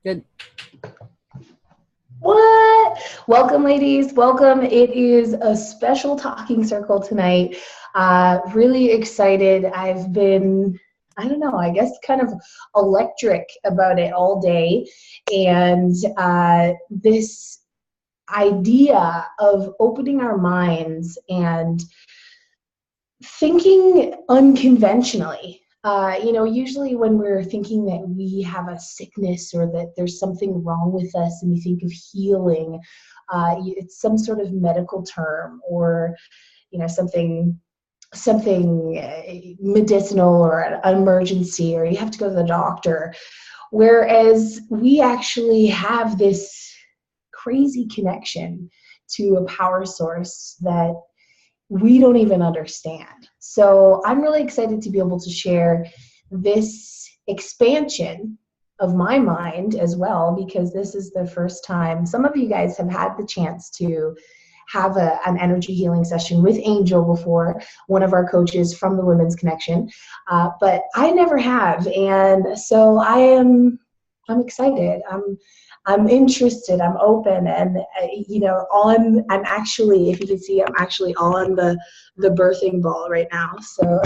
Good. What? Welcome, ladies. Welcome. It is a special talking circle tonight. Really excited. I've been, I don't know, I guess kind of electric about it all day. And this idea of opening our minds and thinking unconventionally. Usually when we're thinking that we have a sickness or that there's something wrong with us and we think of healing, it's some sort of medical term or, something medicinal or an emergency, or you have to go to the doctor. Whereas we actually have this crazy connection to a power source that we don't even understand. So I'm really excited to be able to share this expansion of my mind as well, because this is the first time some of you guys have had the chance to have an energy healing session with Angel before, one of our coaches from the Women's Connection, but I never have, and so I'm excited. I'm interested, I'm open, and I'm actually, if you can see, I'm actually on the birthing ball right now. So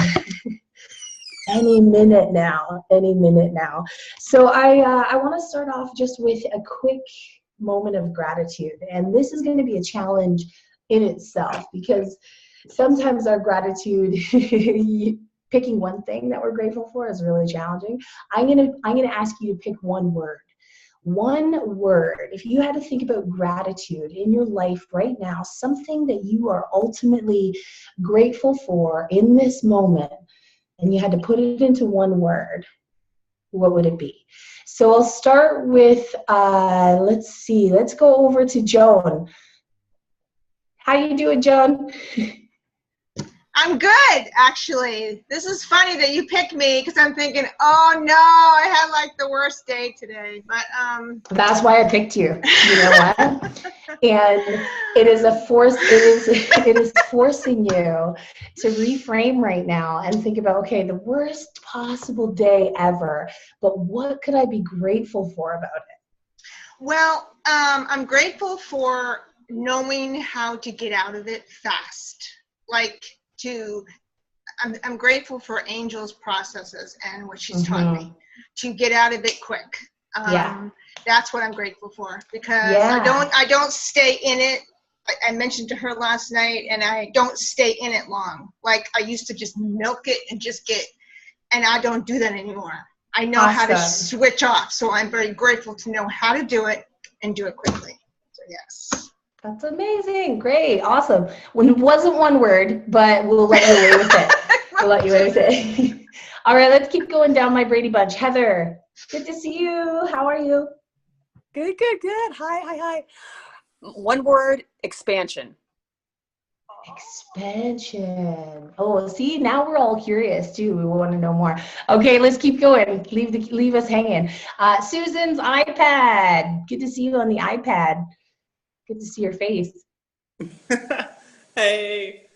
any minute now. So I want to start off just with a quick moment of gratitude, and this is going to be a challenge in itself, because sometimes our gratitude picking one thing that we're grateful for is really challenging. I'm gonna ask you to pick one word. One word. If you had to think about gratitude in your life right now, something that you are ultimately grateful for in this moment, and you had to put it into one word, what would it be? So I'll start with, let's go over to Joan. How you doing, Joan? I'm good, actually. This is funny that you picked me, because I'm thinking, oh no, I had like the worst day today. But that's why I picked you. You know what? And it is a force. It is forcing you to reframe right now and think about, okay, the worst possible day ever, but what could I be grateful for about it? Well, I'm grateful for knowing how to get out of it fast. I'm grateful for Angel's processes and what she's taught me to get out of it quick. That's what I'm grateful for, because I don't stay in it. I mentioned to her last night, and I don't stay in it long. Like I used to just milk it and and I don't do that anymore. I know how to switch off. So I'm very grateful to know how to do it and do it quickly. So yes. That's amazing. Great. Awesome. Well, it wasn't one word, but we'll let you away with it. We'll let you away with it. All right, let's keep going down my Brady Bunch. Heather, good to see you. How are you? Good. Hi. One word, expansion. Expansion. Oh, see, now we're all curious too. We want to know more. Okay, let's keep going. Leave us hanging. Susan's iPad. Good to see you on the iPad. Good to see your face. Hey.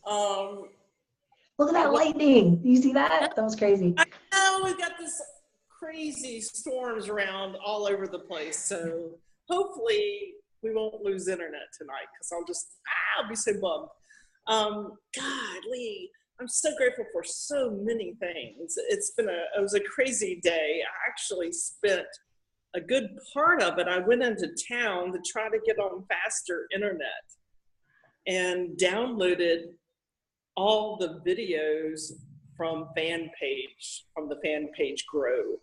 Look at that lightning. You see that? That was crazy. I know we got this crazy storms around all over the place. So hopefully we won't lose internet tonight, because I'll be so bummed. Golly, I'm so grateful for so many things. It was a crazy day. I actually spent a good part of it. I went into town to try to get on faster internet and downloaded all the videos from the fan page Grow,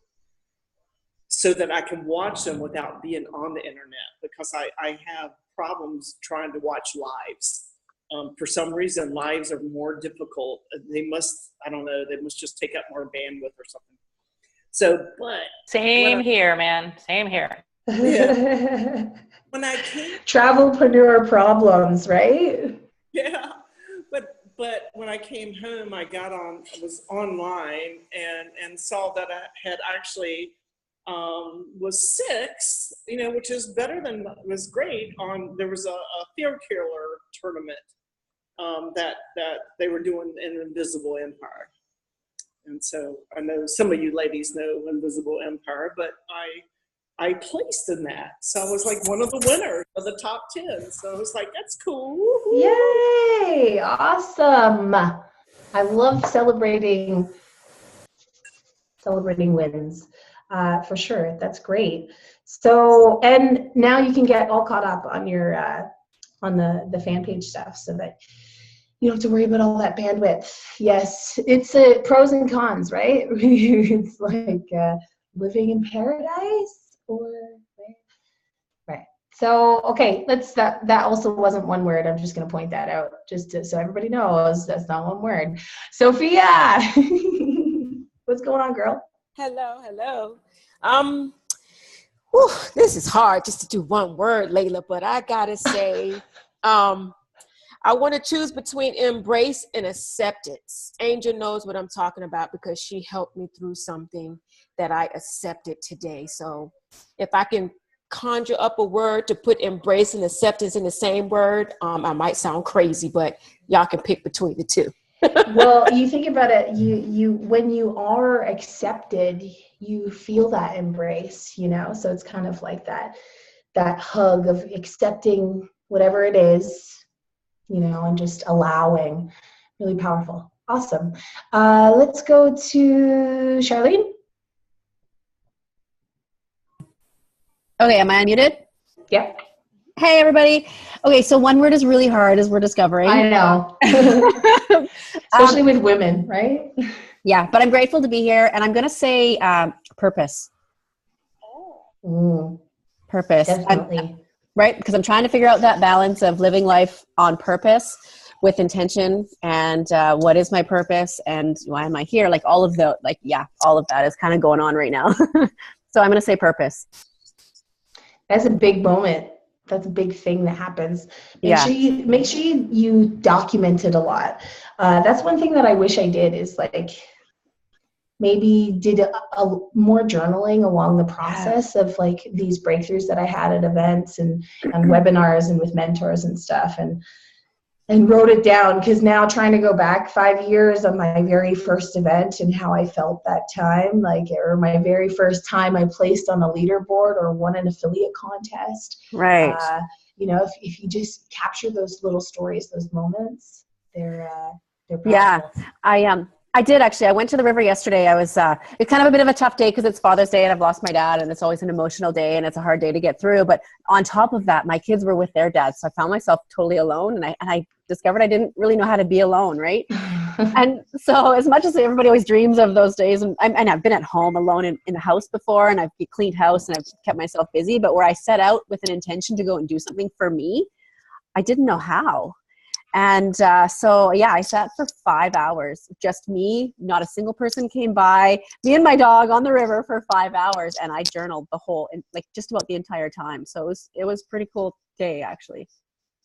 so that I can watch them without being on the internet, because I have problems trying to watch lives. For some reason, lives are more difficult. They must just take up more bandwidth or something. So, but same here, man. Same here. Yeah. When I came, travelpreneur problems, right? Yeah, but when I came home, I was online and saw that I had actually was 6, which is was great. There was a serial killer tournament that they were doing in Invisible Empire. And so I know some of you ladies know Invisible Empire, but I placed in that. So I was like one of the winners of the top 10. So I was like, that's cool. Woo-hoo. Yay! Awesome. I love celebrating wins, for sure. That's great. So, and now you can get all caught up on your on the fan page stuff, so that you don't have to worry about all that bandwidth. Yes, it's pros and cons, right? It's like living in paradise, or right. So, okay, that also wasn't one word. I'm just going to point that out, so everybody knows that's not one word. Sophia, what's going on, girl? Hello. This is hard just to do one word, Layla, but I gotta say, I want to choose between embrace and acceptance. Angel knows what I'm talking about because she helped me through something that I accepted today. So if I can conjure up a word to put embrace and acceptance in the same word, I might sound crazy, but y'all can pick between the two. Well, you think about it, you when you are accepted, you feel that embrace, so it's kind of like that hug of accepting whatever it is, and just allowing. Really powerful. Awesome. Let's go to Charlene. Okay, am I unmuted? Yep. Hey, everybody. Okay, so one word is really hard, as we're discovering. I know. Especially with women, right? Yeah, but I'm grateful to be here, and I'm going to say purpose. Purpose. Definitely. Right? Because I'm trying to figure out that balance of living life on purpose with intention, and what is my purpose, and why am I here? Like all of that is kind of going on right now. So I'm going to say purpose. That's a big moment. That's a big thing that happens. Make sure you document it a lot. That's one thing that I wish I did, is like maybe did a more journaling along the process of like these breakthroughs that I had at events and webinars and with mentors and stuff, and wrote it down, because now trying to go back 5 years on my very first event and how I felt that time, or my very first time I placed on a leaderboard or won an affiliate contest. Right. If you just capture those little stories, those moments, they're powerful. Yeah, I did actually. I went to the river yesterday. It's kind of a bit of a tough day because it's Father's Day and I've lost my dad, and it's always an emotional day and it's a hard day to get through. But on top of that, my kids were with their dad. So I found myself totally alone, and I discovered I didn't really know how to be alone, right? And so as much as everybody always dreams of those days, and I've been at home alone in the house before, and I've cleaned house and I've kept myself busy, but where I set out with an intention to go and do something for me, I didn't know how. And I sat for 5 hours, just me, not a single person came by, me and my dog on the river for 5 hours. And I journaled just about the entire time. So it was pretty cool day, actually.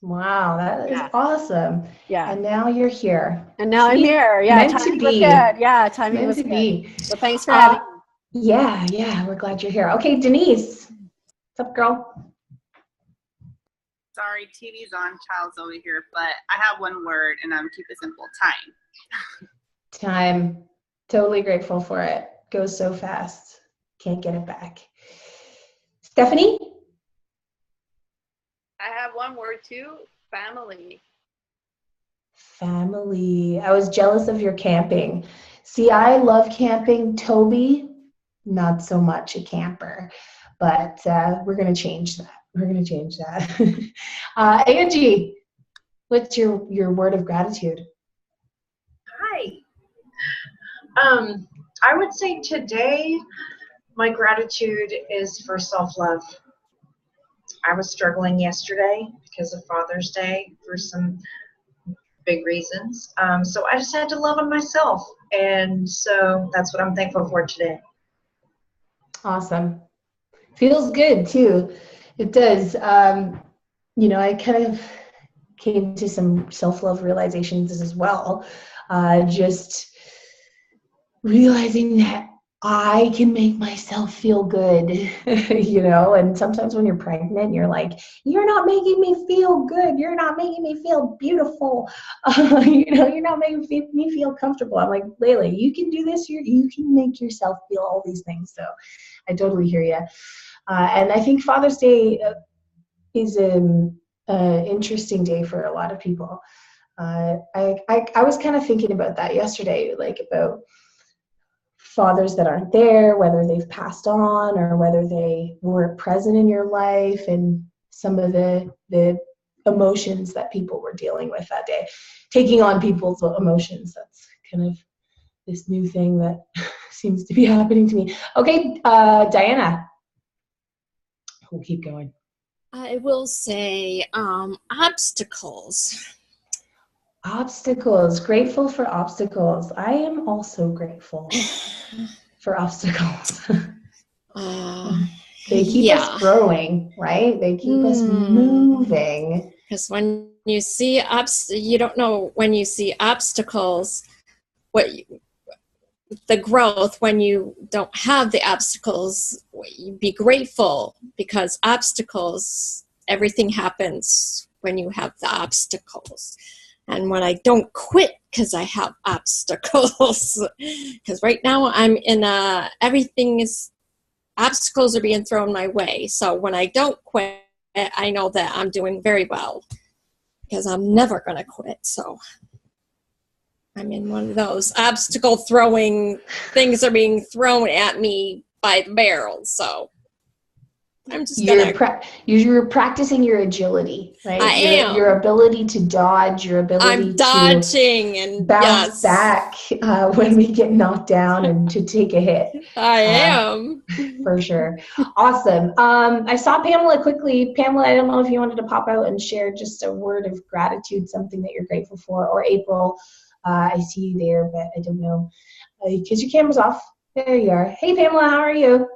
Wow, that is awesome. Yeah. And now you're here. And now I'm here. Yeah. Meant to be. Good. Yeah. Timing was good. Well, thanks for having me. Yeah. We're glad you're here. Okay, Denise. What's up, girl? Sorry, TV's on, child's over here, but I have one word, and I'm keep it simple, time. Time. Totally grateful for it. Goes so fast. Can't get it back. Stephanie? I have one word too, family. Family. I was jealous of your camping. See, I love camping. Toby, not so much a camper, but we're going to change that. Angie, what's your word of gratitude? Hi. I would say today my gratitude is for self-love. I was struggling yesterday because of Father's Day for some big reasons. So I just had to love on myself. And so that's what I'm thankful for today. Awesome. Feels good too. It does. I kind of came to some self-love realizations as well. Just realizing that I can make myself feel good, and sometimes when you're pregnant, you're like, you're not making me feel good. You're not making me feel beautiful. You're not making me feel comfortable. I'm like, Layla, you can do this. You can make yourself feel all these things. So I totally hear you. And I think Father's Day is an interesting day for a lot of people. I was kind of thinking about that yesterday, like about fathers that aren't there, whether they've passed on or whether they weren't present in your life, and some of the emotions that people were dealing with that day, taking on people's emotions. That's kind of this new thing that seems to be happening to me. Okay, Diana. We'll keep going. I will say obstacles. Obstacles. Grateful for obstacles. I am also grateful for obstacles. They keep us growing, right? They keep us moving. Because when you see you don't know when you see obstacles, the growth. When you don't have the obstacles, you be grateful, because obstacles, everything happens when you have the obstacles. And when I don't quit because I have obstacles, because right now I'm in obstacles are being thrown my way. So when I don't quit, I know that I'm doing very well, because I'm never going to quit. So I'm in one of those obstacle throwing things are being thrown at me by the barrel. So I'm just you're practicing your agility, right? I am. Your ability to dodge, your ability I'm dodging and bounce back when we get knocked down and to take a hit. I am. For sure. Awesome. I saw Pamela quickly. Pamela, I don't know if you wanted to pop out and share just a word of gratitude, something that you're grateful for, or April. I see you there, but I don't know. Because your camera's off. There you are. Hey, Pamela, how are you?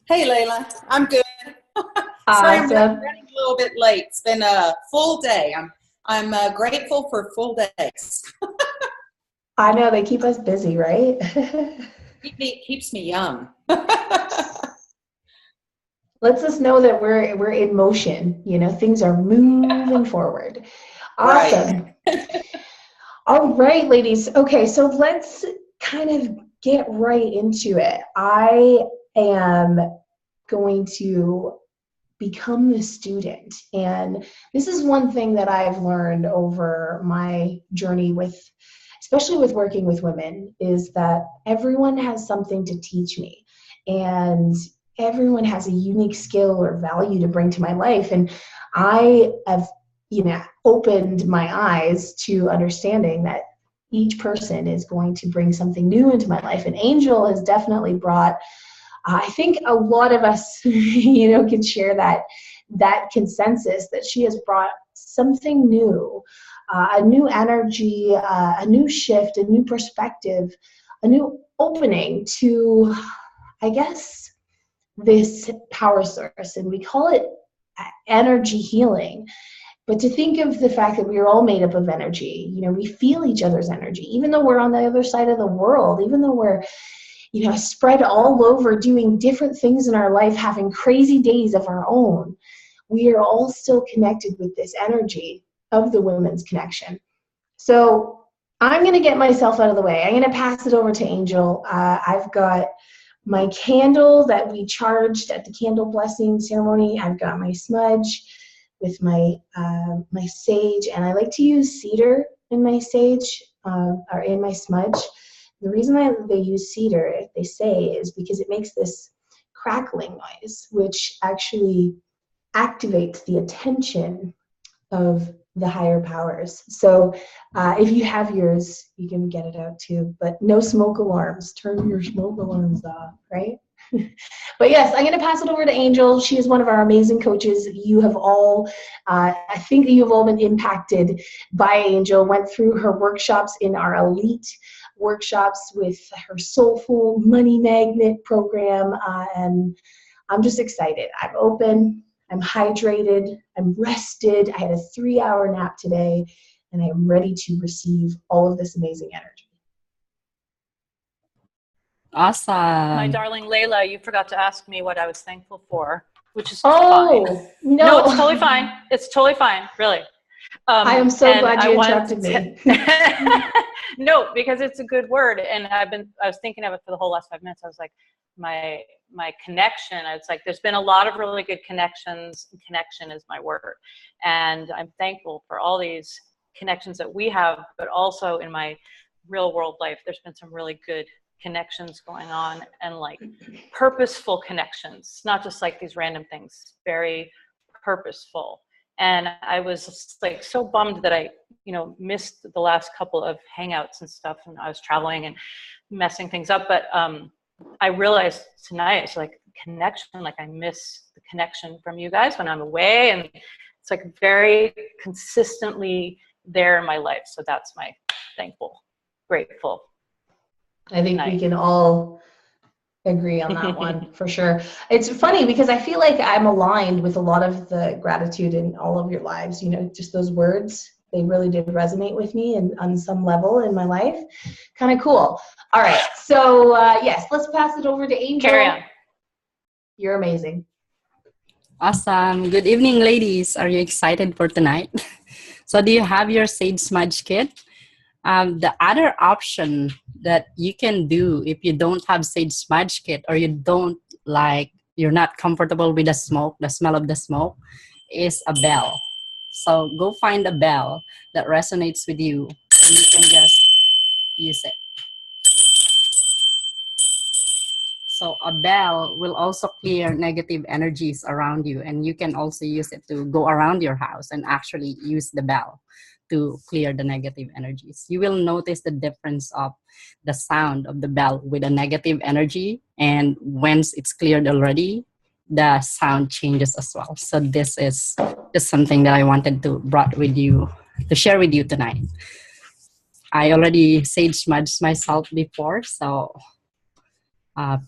Hey, Layla. I'm good. Sorry, I'm running a little bit late. It's been a full day. I'm grateful for full days. I know, they keep us busy, right? Keeps me young. Lets us know that we're in motion. Things are moving forward. Awesome. Right. All right, ladies. Okay, so let's kind of get right into it. I am going to become the student. And this is one thing that I've learned over my journey especially with working with women, is that everyone has something to teach me. And everyone has a unique skill or value to bring to my life. And I have, opened my eyes to understanding that each person is going to bring something new into my life. And Angel has definitely brought, I think a lot of us, can share that consensus that she has brought something new, a new energy, a new shift, a new perspective, a new opening to, I guess, this power source. And we call it energy healing. But to think of the fact that we are all made up of energy, we feel each other's energy, even though we're on the other side of the world, even though we're spread all over doing different things in our life, having crazy days of our own, we are all still connected with this energy of the women's connection. So I'm going to get myself out of the way. I'm going to pass it over to Angel. I've got my candle that we charged at the candle blessing ceremony. I've got my smudge with my my sage, and I like to use cedar in my sage or in my smudge. The reason they use cedar, they say, is because it makes this crackling noise, which actually activates the attention of the higher powers. So if you have yours, you can get it out too, but no smoke alarms. Turn your smoke alarms off, right? But yes, I'm going to pass it over to Angel. She is one of our amazing coaches. You have all, I think that you have all been impacted by Angel, went through her workshops in our elite workshops with her Soulful Money Magnet program, and I'm just excited. I'm open, I'm hydrated, I'm rested. I had a 3-hour nap today, and I am ready to receive all of this amazing energy. My Awesome. darling Layla, you forgot to ask me what I was thankful for, which is Oh, fine. no. It's totally fine. It's totally fine, really. I am so and glad I you wanted interrupted me. No, because it's a good word, and I was thinking of it for the whole last 5 minutes. I was like, my connection. It's like there's been a lot of really good connections. Connection is my word, and I'm thankful for all these connections that we have, but also in my real world life, there's been some really good connections going on, and like purposeful connections, not just like these random things, very purposeful. And I was just like so bummed that I, missed the last couple of hangouts and stuff, and I was traveling and messing things up. But I realized tonight, it's like connection, like I miss the connection from you guys when I'm away, and it's like very consistently there in my life. So that's my thankful, grateful. I think we can all agree on that one for sure. It's funny because I feel like I'm aligned with a lot of the gratitude in all of your lives. Just those words, they really did resonate with me and on some level in my life. Kind of cool. All right. So yes, let's pass it over to Angel. Carry on. You're amazing. Awesome. Good evening, ladies. Are you excited for tonight? So do you have your Sage Smudge kit? The other option that you can do if you don't have Sage Smudge kit, or you're not comfortable with the smell of the smoke, is a bell. So go find a bell that resonates with you, and you can just use it. So a bell will also clear negative energies around you, and you can also use it to go around your house and actually use the bell to clear the negative energies. You will notice the difference of the sound of the bell with a negative energy, and once it's cleared already, the sound changes as well. So this is just something that I wanted to share with you tonight. I already sage smudged myself before, so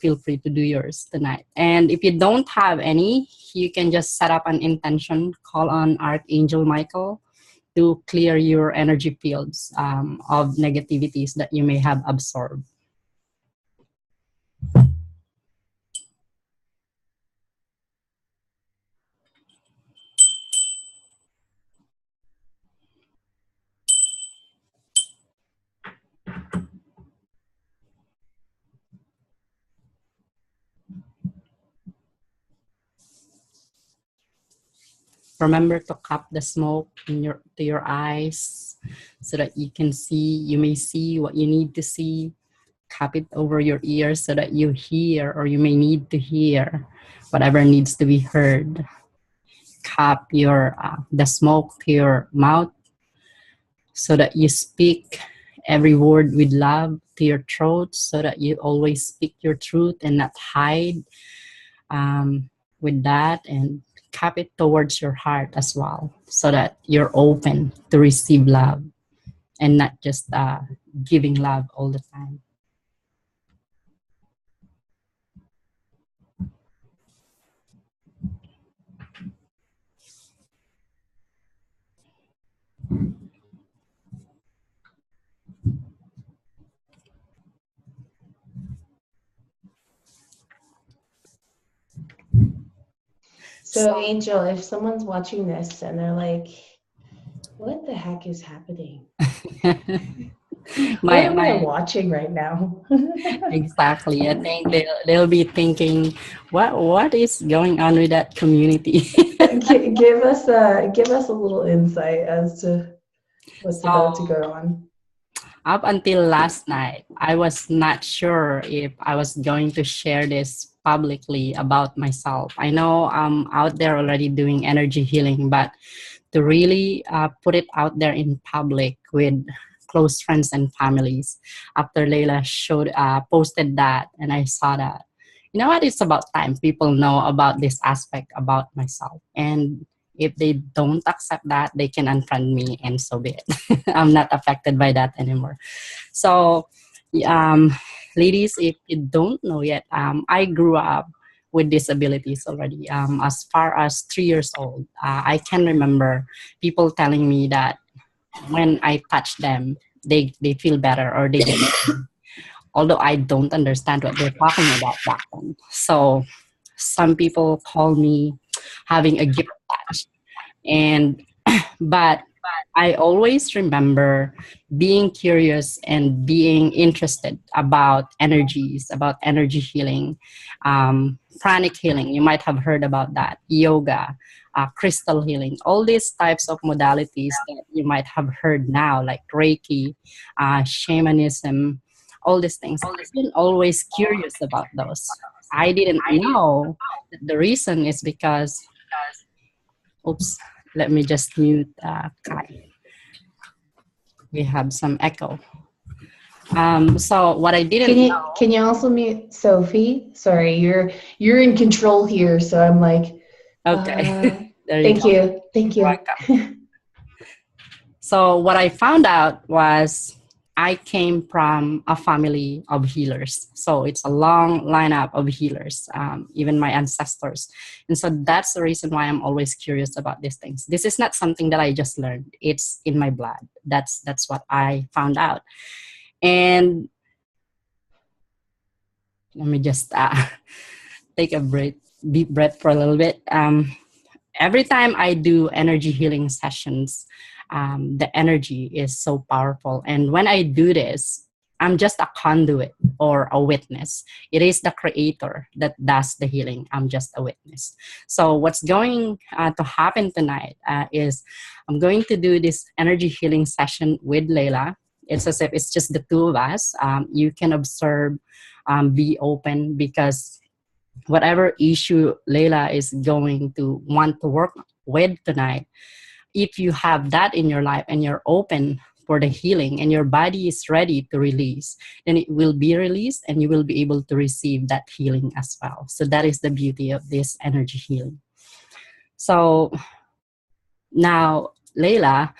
feel free to do yours tonight. And if you don't have any, you can just set up an intention, call on Archangel Michael to clear your energy fields of negativities that you may have absorbed. Remember to cup the smoke to your eyes so that you may see what you need to see. Cup it over your ears so that you hear, or you may need to hear whatever needs to be heard. Cup the smoke to your mouth so that you speak every word with love to your throat, so that you always speak your truth and not hide with that. And cap it towards your heart as well, so that you're open to receive love and not just giving love all the time. So Angel, if someone's watching this and they're like, what the heck is happening? What am I watching right now? Exactly. I think they'll be thinking, what is going on with that community? give us a little insight as to what's about to go on. Up until last night, I was not sure if I was going to share this publicly about myself. I know I'm out there already doing energy healing, but to really put it out there in public with close friends and families, after Layla posted that, and I saw that, you know what, it's about time people know about this aspect about myself. And if they don't accept that, they can unfriend me, and so be it. I'm not affected by that anymore. So, ladies, if you don't know yet, I grew up with disabilities already. As far as 3 years old, I can remember people telling me that when I touch them, they feel better, or they get better. although I don't understand what they're talking about back then. So some people call me having a gift touch. And but I always remember being curious and being interested about energies, about energy healing, pranic healing. You might have heard about that, yoga, crystal healing, all these types of modalities that you might have heard now, like Reiki, shamanism, all these things. I've been always curious about those. I didn't know that the reason is because, oops, let me just mute Kai. We have some echo. So what I didn't know. Can you also mute Sophie? Sorry, you're in control here, so I'm like. Okay. There Thank you. Thank you. Welcome. So what I found out was I came from a family of healers. So it's a long lineup of healers, even my ancestors. And so that's the reason why I'm always curious about these things. This is not something that I just learned. It's in my blood. That's what I found out. And let me just take a deep breath for a little bit. Every time I do energy healing sessions, the energy is so powerful. And when I do this, I'm just a conduit or a witness. It is the creator that does the healing. I'm just a witness. So what's going to happen tonight is I'm going to do this energy healing session with Layla. It's as if it's just the two of us. You can observe, be open, because whatever issue Layla is going to want to work with tonight, if you have that in your life and you're open for the healing and your body is ready to release, then it will be released and you will be able to receive that healing as well. So that is the beauty of this energy healing. So now, Layla,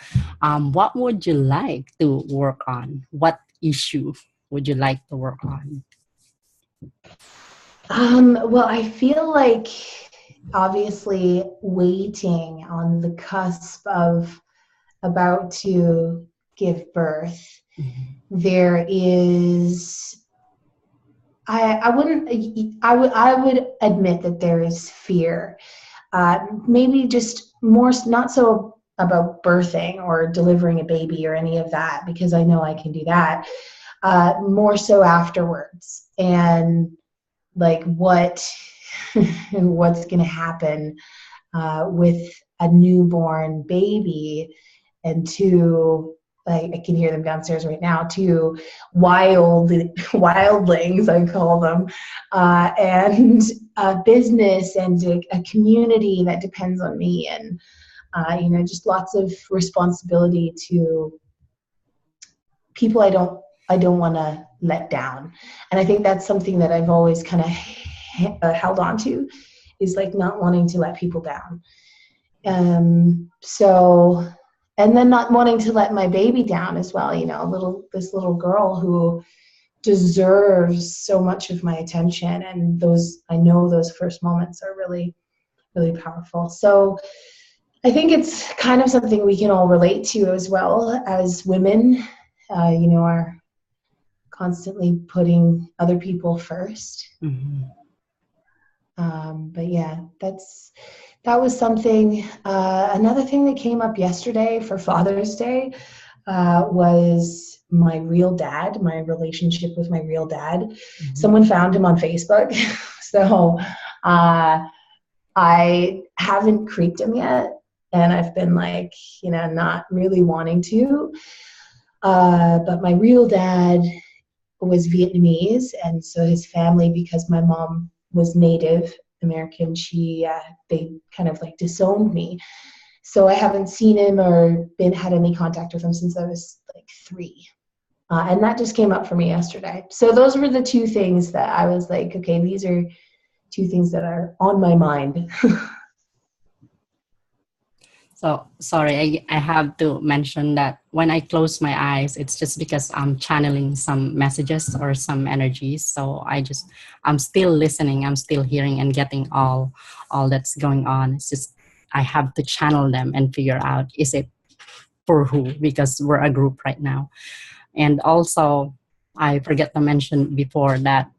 what would you like to work on? What issue would you like to work on? Well, I feel like obviously waiting on the cusp of about to give birth. There is, I would admit that there is fear. Maybe just more, not so about birthing or delivering a baby or any of that, because I know I can do that. More so afterwards, and like what's going to happen with a newborn baby, and two, like, I can hear them downstairs right now, two wildlings, I call them, and a business and a community that depends on me, and just lots of responsibility to people I don't want to let down. And I think that's something that I've always kind of held on to, is like not wanting to let people down. So, and then not wanting to let my baby down as well, this little girl who deserves so much of my attention. And I know those first moments are really, really powerful. So I think it's kind of something we can all relate to as well as women, are constantly putting other people first. Mm-hmm. But yeah, that was something. Another thing that came up yesterday for Father's Day was my real dad, my relationship with my real dad. Mm-hmm. Someone found him on Facebook. So I haven't creeped him yet. And I've been like, not really wanting to. But my real dad was Vietnamese, and so his family, because my mom was Native American, they kind of like disowned me. So I haven't seen him or had any contact with him since I was like 3. And that just came up for me yesterday. So those were the two things that I was like, okay, these are 2 things that are on my mind. So sorry, I have to mention that when I close my eyes, it's just because I'm channeling some messages or some energies. So I'm still listening, I'm still hearing and getting all that's going on. It's just I have to channel them and figure out, is it for who? Because we're a group right now. And also I forget to mention before that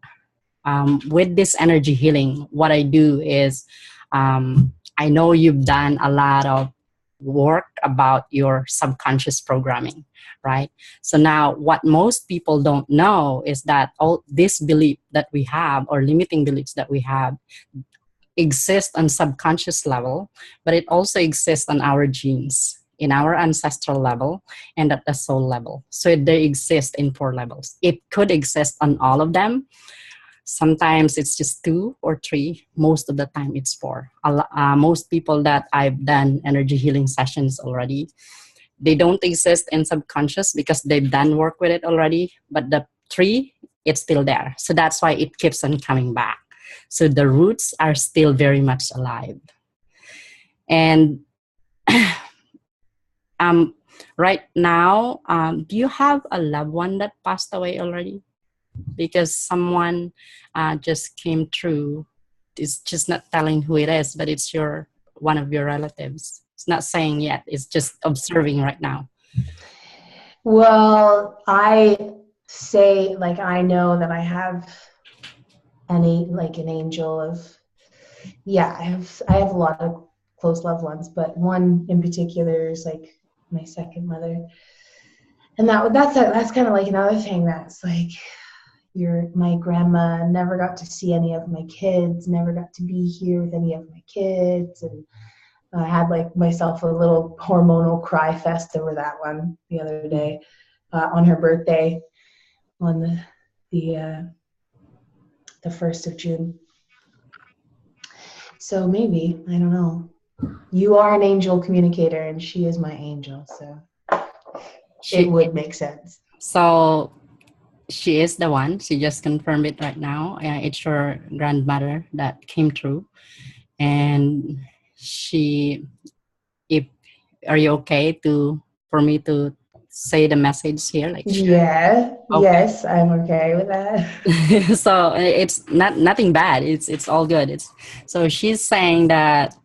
with this energy healing, what I do is I know you've done a lot of work about your subconscious programming, right? So now what most people don't know is that all this belief that we have, or limiting beliefs that we have, exist on subconscious level, but it also exists on our genes, in our ancestral level, and at the soul level. So they exist in 4 levels. It could exist on all of them. Sometimes it's just 2 or 3. Most of the time it's 4. Most people that I've done energy healing sessions already, they don't exist in subconscious because they've done work with it already. But the 3, it's still there. So that's why it keeps on coming back. So the roots are still very much alive. And right now, do you have a loved one that passed away already? Because someone just came through. It's just not telling who it is, but it's one of your relatives. It's not saying yet. It's just observing right now. Well, I say, like, I know that I have an angel of, yeah, I have a lot of close loved ones, but one in particular is like my second mother. And that's kind of like another thing that's like, my grandma never got to see any of my kids, never got to be here with any of my kids, and I had like myself a little hormonal cry fest over that one the other day on her birthday on the 1st of June. So maybe, I don't know. You are an angel communicator, and she is my angel, so it would make sense. So she is the one. She just confirmed it right now. It's your grandmother that came through, and are you okay for me to say the message here? Like, yeah, okay. Yes, I'm okay with that. So it's nothing bad. It's all good. So she's saying that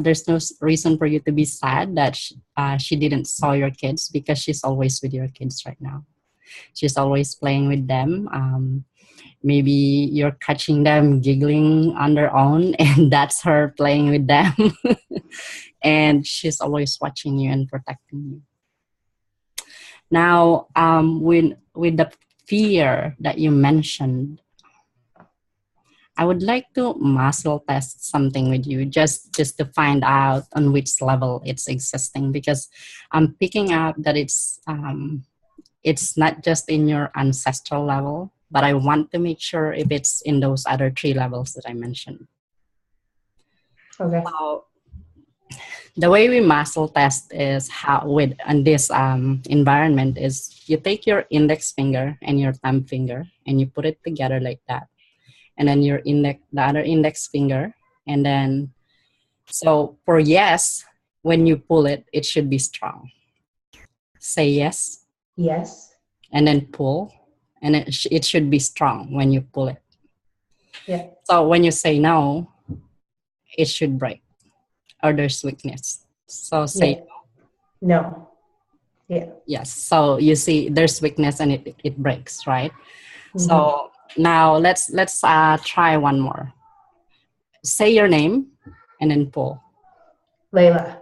there's no reason for you to be sad that she didn't saw your kids, because she's always with your kids right now. She's always playing with them. Maybe you're catching them giggling on their own, and that's her playing with them. And she's always watching you and protecting you. Now, with the fear that you mentioned, I would like to muscle test something with you, just to find out on which level it's existing, because I'm picking up that it's not just in your ancestral level, but I want to make sure if it's in those other 3 levels that I mentioned. Okay. So the way we muscle test is in this environment is you take your index finger and your thumb finger and you put it together like that. And then the other index finger. And then, so for yes, when you pull it, it should be strong. Say yes. Yes. And then pull. And it should be strong when you pull it. Yeah. So when you say no, it should break. Or there's weakness. So say no. Yeah. Yes. So you see there's weakness and it breaks, right? Mm-hmm. So now let's try one more. Say your name and then pull. Layla.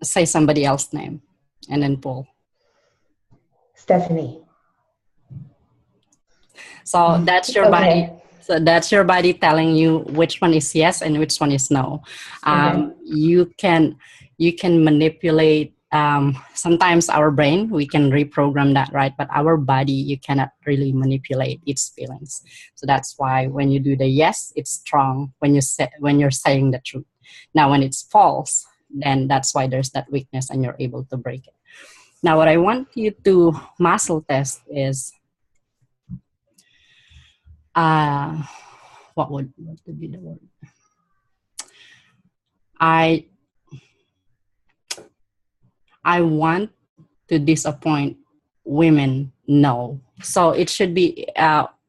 Say somebody else's name and then pull. Stephanie. So that's your body. So that's your body telling you which one is yes and which one is no. You can manipulate. Sometimes our brain, we can reprogram that, right? But our body, you cannot really manipulate its feelings. So that's why when you do the yes, it's strong when you're saying the truth. Now, when it's false, then that's why there's that weakness and you're able to break it. Now, what I want you to muscle test is, what would be the word? I want to disappoint women. No. So it should be,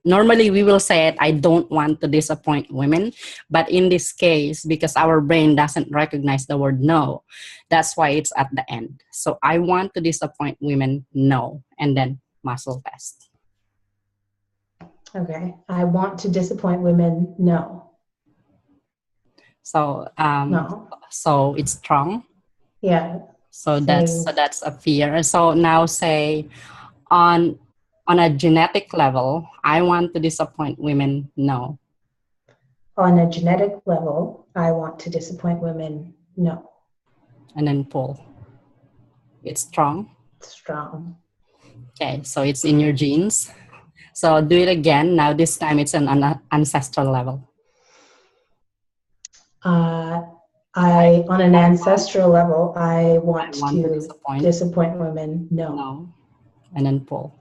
normally we will say it, I don't want to disappoint women. But in this case, because our brain doesn't recognize the word no, that's why it's at the end. So I want to disappoint women. No. And then muscle test. Okay. I want to disappoint women. No. So No. so it's strong. Yeah. So that's a fear. And so now say on a genetic level, I want to disappoint women. No. On a genetic level, I want to disappoint women. No. And then pull. It's strong. Strong. Okay, so it's in your genes. So do it again. Now this time it's on an ancestral level. On an ancestral level, I want to disappoint women. No. No. And then pull.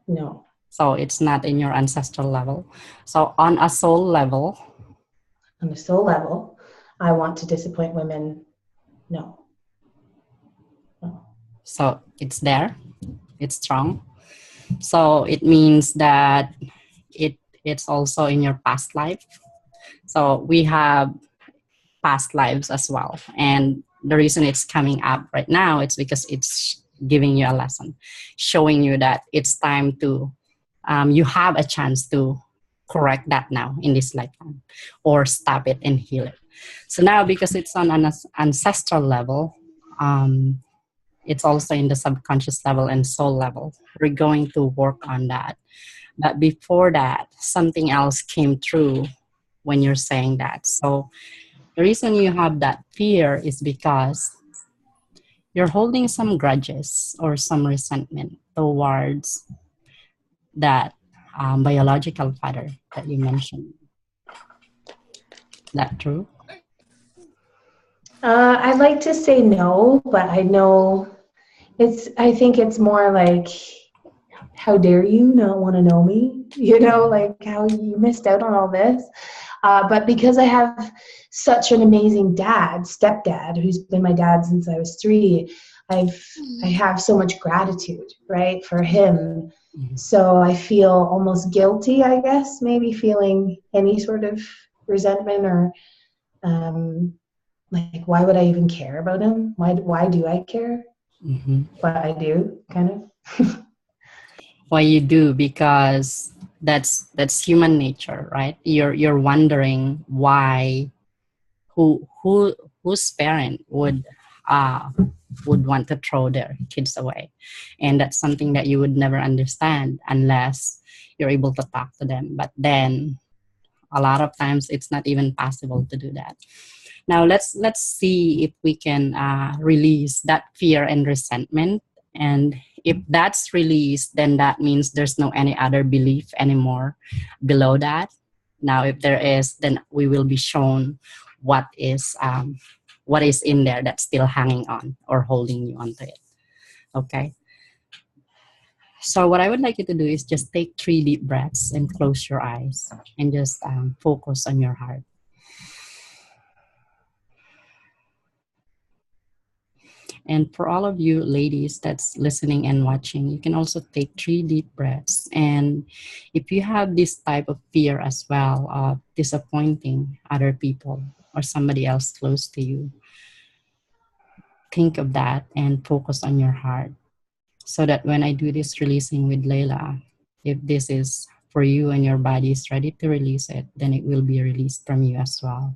No. So it's not in your ancestral level. So on a soul level. On a soul level, I want to disappoint women. No. No. So it's there. It's strong. So it means that it's also in your past life. So we have past lives as well. And the reason it's coming up right now, it's because it's giving you a lesson, showing you that it's time to, you have a chance to correct that now in this lifetime or stop it and heal it. So now because it's on an ancestral level, it's also in the subconscious level and soul level. We're going to work on that. But before that, something else came through when you're saying that. So the reason you have that fear is because you're holding some grudges or some resentment towards that biological father that you mentioned. Is that true? I'd like to say no, but I know I think it's more like, how dare you not want to know me? You know, like how you missed out on all this. But because I have such an amazing stepdad, who's been my dad since I was 3, I have so much gratitude, right, for him. So I feel almost guilty, I guess, maybe feeling any sort of resentment or like, why would I even care about him? Why do I care? Mm-hmm. But I do, kind of. Why you do, because that's human nature, right? You're wondering why, whose parent would want to throw their kids away, and that's something that you would never understand unless you're able to talk to them. But then a lot of times it's not even possible to do that. Now let's see if we can release that fear and resentment. And if that's released, then that means there's no any other belief anymore below that. Now if there is, then we will be shown what is in there that's still hanging on or holding you onto it. Okay. So what I would like you to do is just take 3 deep breaths and close your eyes and just focus on your heart. And for all of you ladies that's listening and watching, you can also take 3 deep breaths. And if you have this type of fear as well of disappointing other people or somebody else close to you, think of that and focus on your heart. So that when I do this releasing with Layla, if this is for you and your body is ready to release it, then it will be released from you as well.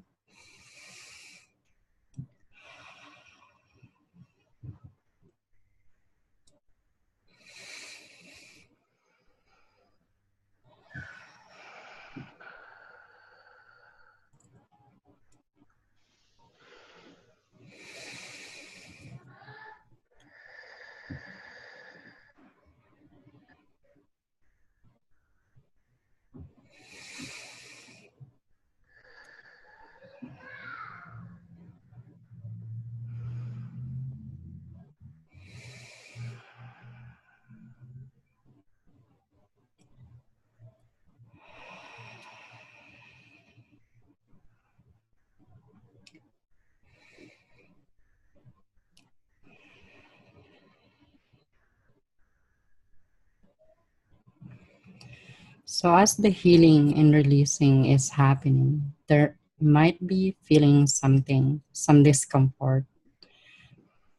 So as the healing and releasing is happening, there might be feeling something, some discomfort,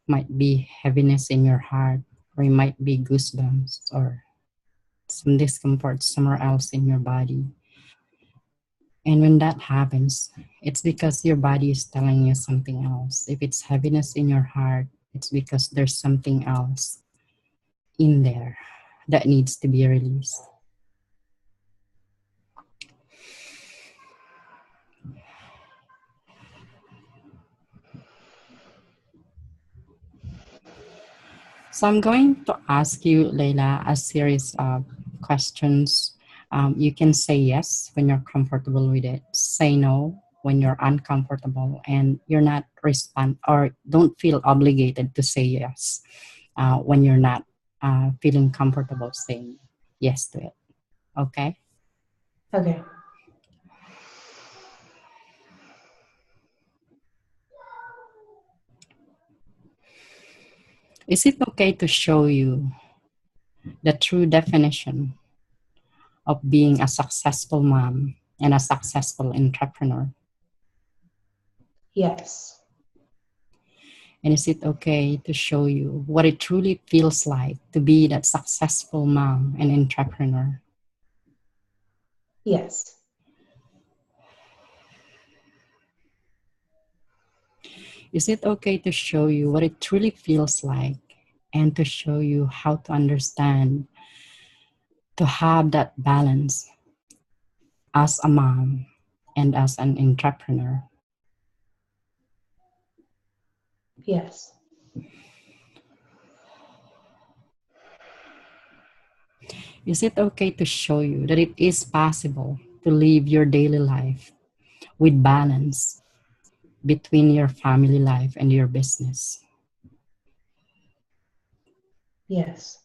might be heaviness in your heart, or it might be goosebumps or some discomfort somewhere else in your body. And when that happens, it's because your body is telling you something else. If it's heaviness in your heart, it's because there's something else in there that needs to be released. So I'm going to ask you, Layla, a series of questions. You can say yes when you're comfortable with it, say no when you're uncomfortable, and you're not or don't feel obligated to say yes when you're not feeling comfortable saying yes to it. Okay? Okay. Is it okay to show you the true definition of being a successful mom and a successful entrepreneur? Yes. And is it okay to show you what it truly feels like to be that successful mom and entrepreneur? Yes. Is it okay to show you what it truly feels like and to show you how to understand, to have that balance as a mom and as an entrepreneur? Yes. Is it okay to show you that it is possible to live your daily life with balance between your family life and your business? Yes.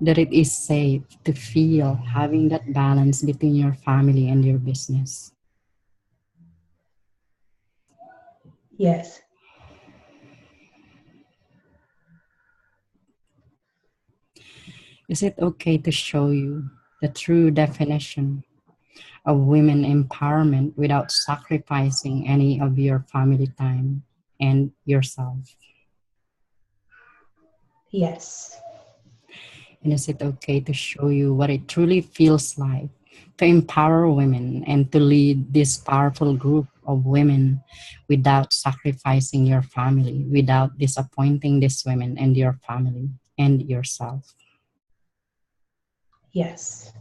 That it is safe to feel having that balance between your family and your business? Yes. Is it okay to show you the true definition of women empowerment without sacrificing any of your family time and yourself? Yes. And is it okay to show you what it truly feels like to empower women and to lead this powerful group of women without sacrificing your family, without disappointing these women and your family and yourself? Yes.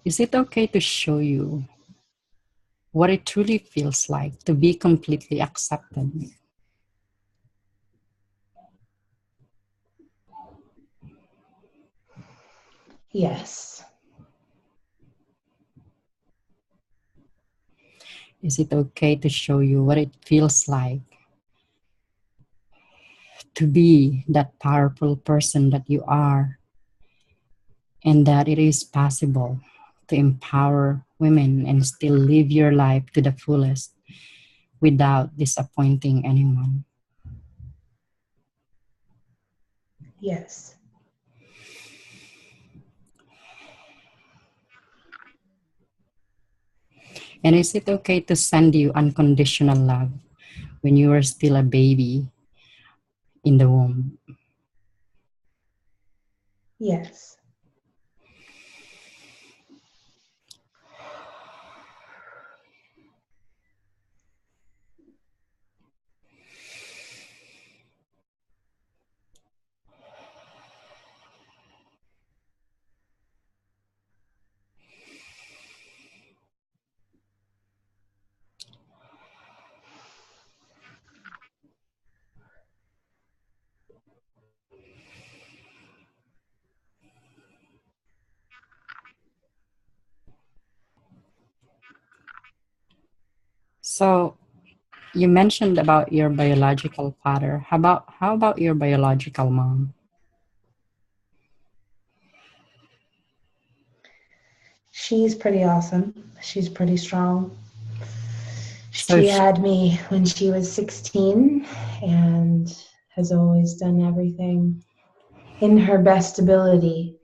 Is it okay to show you what it truly feels like to be completely accepted? Yes. Is it okay to show you what it feels like to be that powerful person that you are, and that it is possible to empower women and still live your life to the fullest without disappointing anyone? Yes. And is it okay to send you unconditional love when you are still a baby in the womb? Yes. So you mentioned about your biological father. How about your biological mom? She's pretty awesome. She's pretty strong. So She had me when she was 16 and has always done everything in her best ability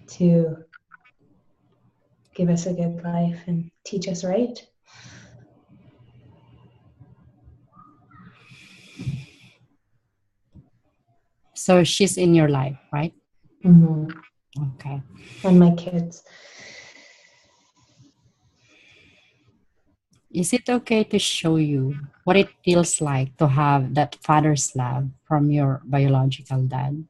to give us a good life and teach us right. So she's in your life, right? Mm-hmm. Okay. And my kids. Is it okay to show you what it feels like to have that father's love from your biological dad?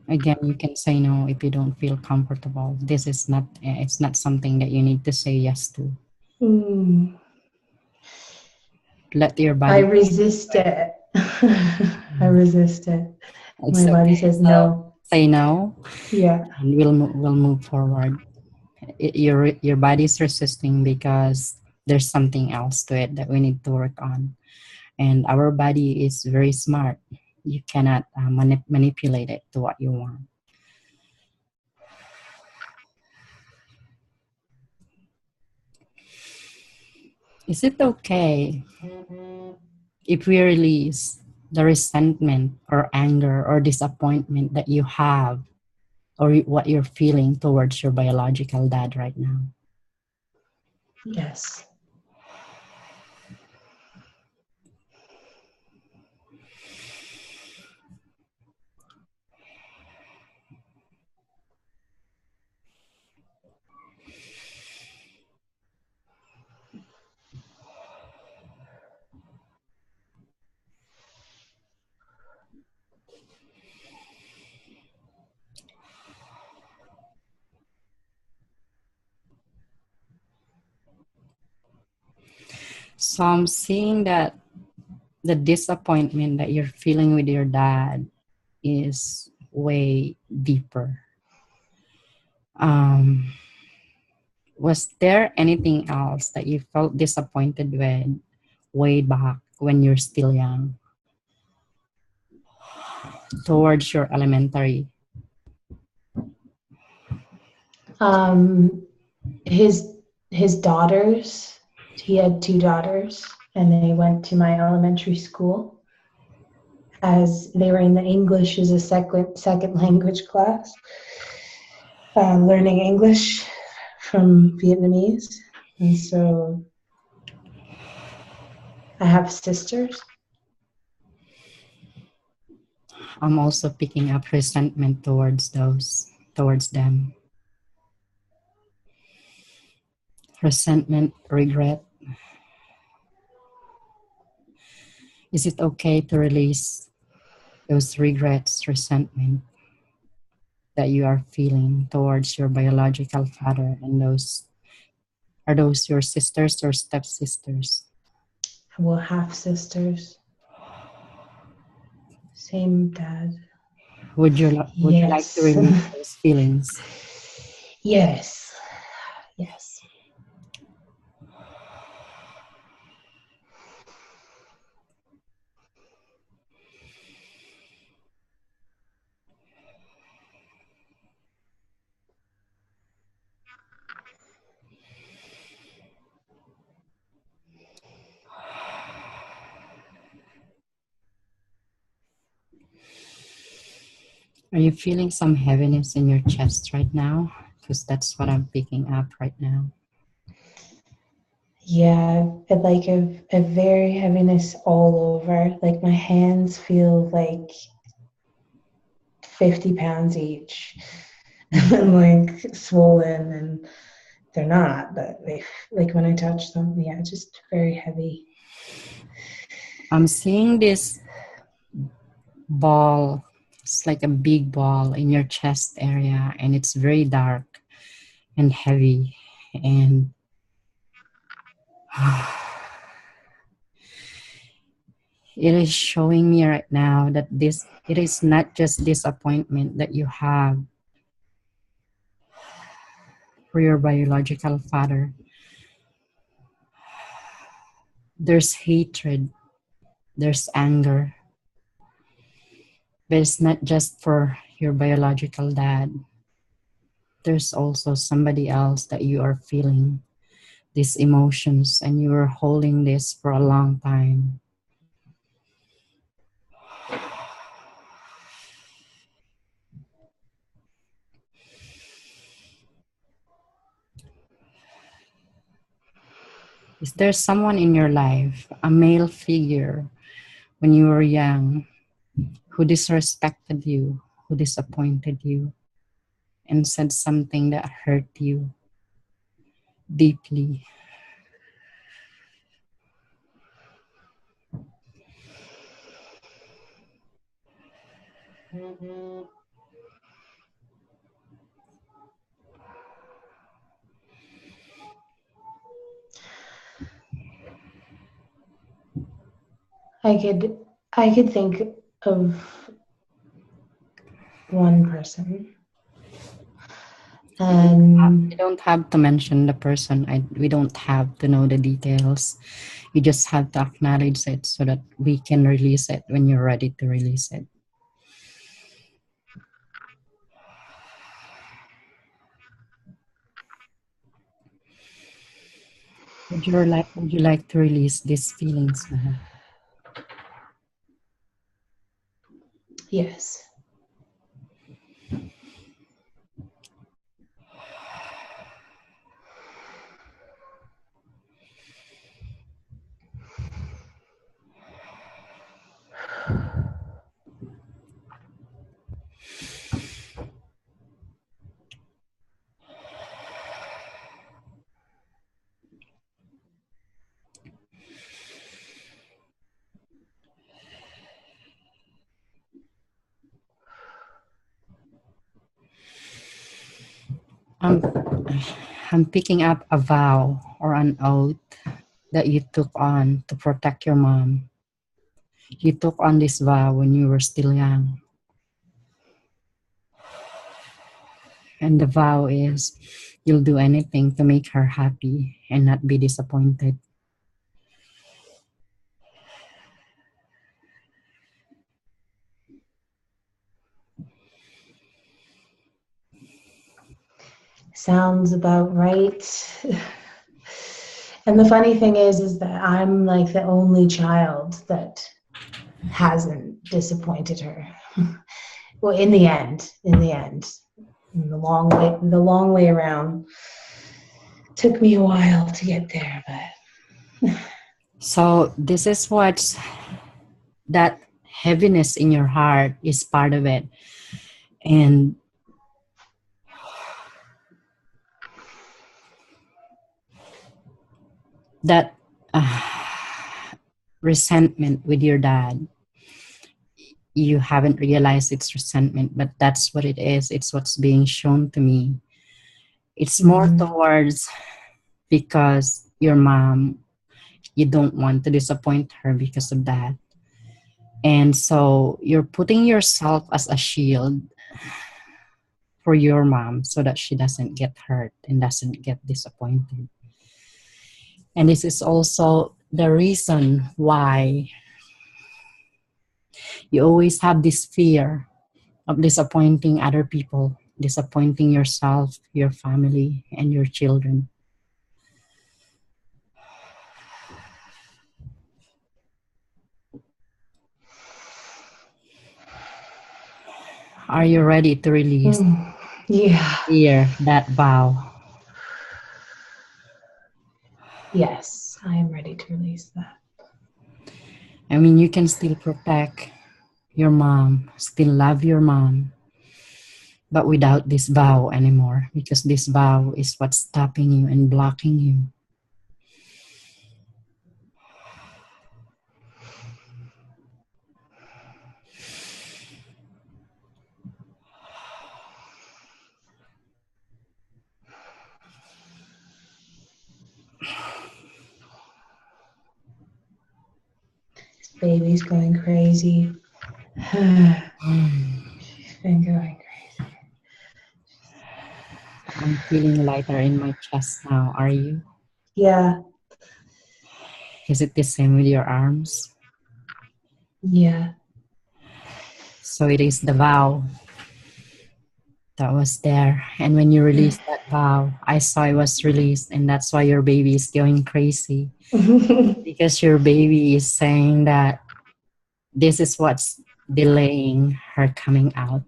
Again, you can say no if you don't feel comfortable. This is not, it's not something that you need to say yes to. Mm. Let your I body. resist it. I resist it. It's My body okay. says So no. say no. Yeah. And we'll move forward. Your body's resisting because there's something else to it that we need to work on. And our body is very smart. You cannot manipulate it to what you want. Is it okay if we release the resentment or anger or disappointment that you have or what you're feeling towards your biological dad right now? Yes. So I'm seeing that the disappointment that you're feeling with your dad is way deeper. Was there anything else that you felt disappointed with way back when you're still young towards your elementary? His daughters. He had 2 daughters, and they went to my elementary school as they were in the English as a second language class, learning English from Vietnamese. And so I have sisters. I'm also picking up resentment towards them. Resentment, regret. Is it okay to release those regrets, resentment that you are feeling towards your biological father? And are those your sisters or stepsisters? Well, half sisters. Same dad. Would you like to Yes. release those feelings? Yes. Yes. Are you feeling some heaviness in your chest right now? Because that's what I'm picking up right now. Yeah, like a very heaviness all over. Like my hands feel like 50 pounds each. And like swollen, and they're not, but they, like when I touch them, yeah, just very heavy. I'm seeing this ball. It's like a big ball in your chest area, and it's very dark and heavy. And it is showing me right now that it is not just disappointment that you have for your biological father. There's hatred, there's anger, but it's not just for your biological dad. There's also somebody else that you are feeling these emotions, and you are holding this for a long time. Is there someone in your life, a male figure, when you were young, who disrespected you, who disappointed you, and said something that hurt you deeply? I could think of one person. You don't have to mention the person. We don't have to know the details. You just have to acknowledge it so that we can release it when you're ready to release it. Would you like to release these feelings now? Yes. I'm picking up a vow or an oath that you took on to protect your mom. You took on this vow when you were still young. And the vow is you'll do anything to make her happy and not be disappointed. Sounds about right. And the funny thing is that I'm like the only child that hasn't disappointed her. Well, in the end, the long way around. Took me a while to get there, but. So this is what that heaviness in your heart is part of it. And that resentment with your dad, you haven't realized it's resentment, but that's what it is. It's what's being shown to me. It's more towards because your mom, you don't want to disappoint her because of that. And so you're putting yourself as a shield for your mom so that she doesn't get hurt and doesn't get disappointed. And this is also the reason why you always have this fear of disappointing other people, disappointing yourself, your family, and your children. Are you ready to release? Yeah. Fear, that vow. Yes, I am ready to release that. I mean, you can still protect your mom, still love your mom, but without this vow anymore, because this vow is what's stopping you and blocking you. This baby's going crazy. She's been going crazy. I'm feeling lighter in my chest now. Are you? Yeah. Is it the same with your arms? Yeah. So it is the vow that was there. And when you released that vow, I saw it was released, and that's why your baby is going crazy. Because your baby is saying that this is what's delaying her coming out.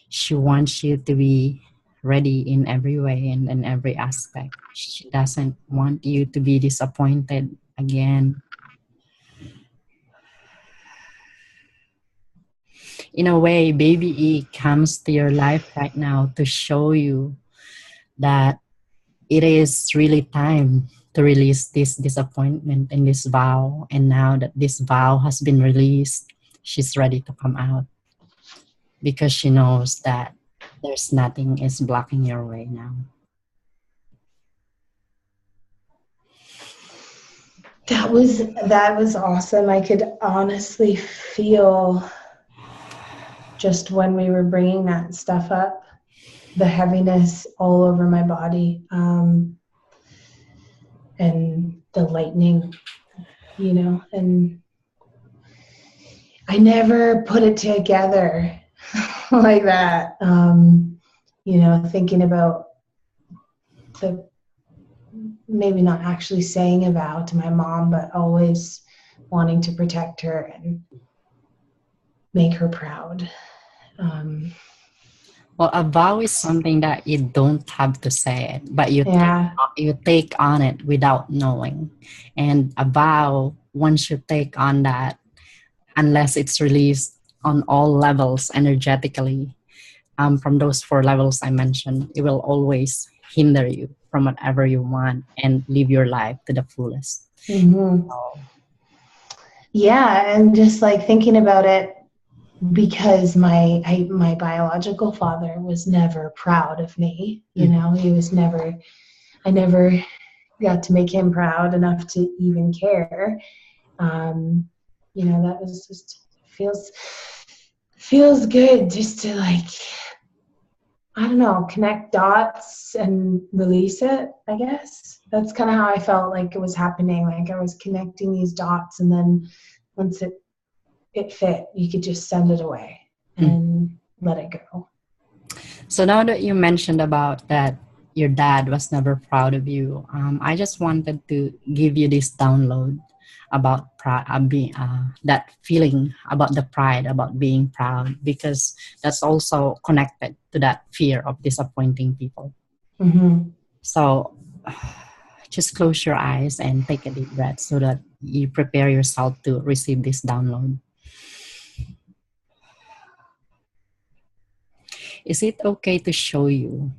She wants you to be ready in every way and in every aspect. She doesn't want you to be disappointed again. In a way, baby E comes to your life right now to show you that it is really time to release this disappointment and this vow. And now that this vow has been released, she's ready to come out because she knows that there's nothing is blocking your way now. That was awesome. I could honestly feel just when we were bringing that stuff up, the heaviness all over my body, and the lightning, and I never put it together like that. Thinking about maybe not actually saying a vow to my mom, but always wanting to protect her and make her proud. Well, a vow is something that you don't have to say it, but you take on it without knowing. And a vow, once you take on that, unless it's released on all levels energetically, from those 4 levels I mentioned, it will always hinder you from whatever you want and live your life to the fullest. Mm-hmm. Yeah, and just like thinking about it, because my biological father was never proud of me. He was never. I never got to make him proud enough to even care. That was just feels good just to, like, I don't know, connect dots and release it, I guess. That's kind of how I felt like it was happening. Like I was connecting these dots, and then once it fit, you could just send it away and let it go. So now that you mentioned about that your dad was never proud of you, I just wanted to give you this download about that feeling about the pride, about being proud, because that's also connected to that fear of disappointing people. Mm-hmm. So just close your eyes and take a deep breath so that you prepare yourself to receive this download. Is it okay to show you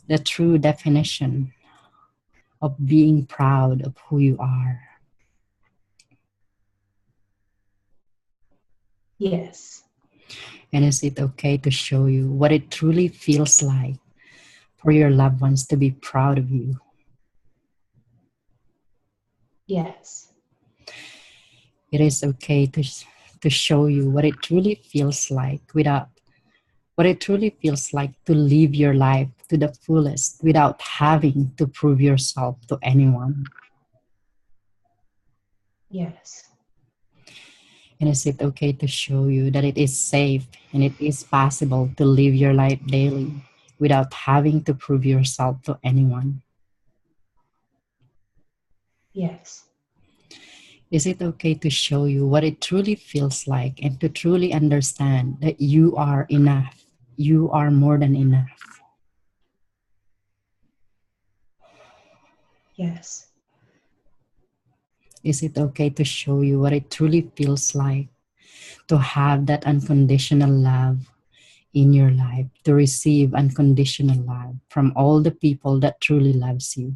the true definition of being proud of who you are? Yes. And is it okay to show you what it truly feels like for your loved ones to be proud of you? Yes. It is okay to show you what it truly feels like to live your life to the fullest without having to prove yourself to anyone. Yes. And is it okay to show you that it is safe and it is possible to live your life daily without having to prove yourself to anyone? Yes. Is it okay to show you what it truly feels like and to truly understand that you are enough? You are more than enough. Yes. Is it okay to show you what it truly feels like to have that unconditional love in your life, to receive unconditional love from all the people that truly loves you?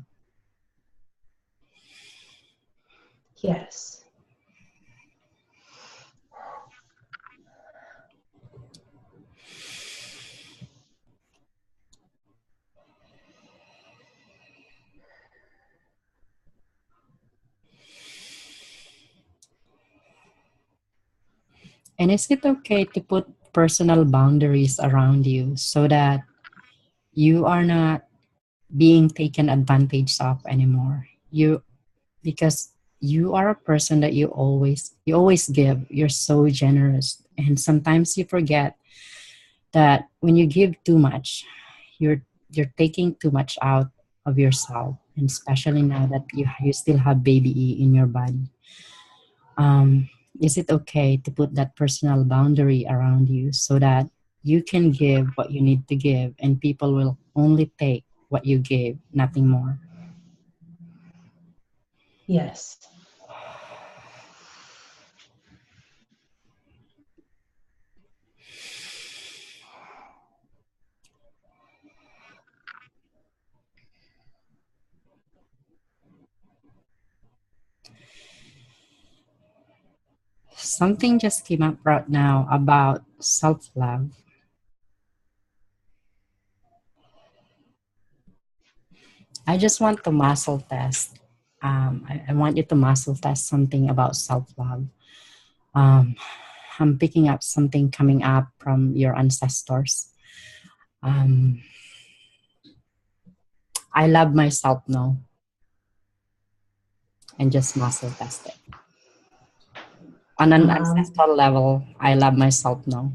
Yes. And is it okay to put personal boundaries around you so that you are not being taken advantage of anymore? Because you are a person that you always give. You're so generous, and sometimes you forget that when you give too much, you're taking too much out of yourself, and especially now that you still have baby E in your body. Is it okay to put that personal boundary around you so that You can give what you need to give, and people will only take what you give, nothing more. Yes. Something just came up right now about self-love. I just want to muscle test. I want you to muscle test something about self-love. Um, I'm picking up something coming up from your ancestors. I love myself now. And just muscle test it. On an ancestral level, I love myself now.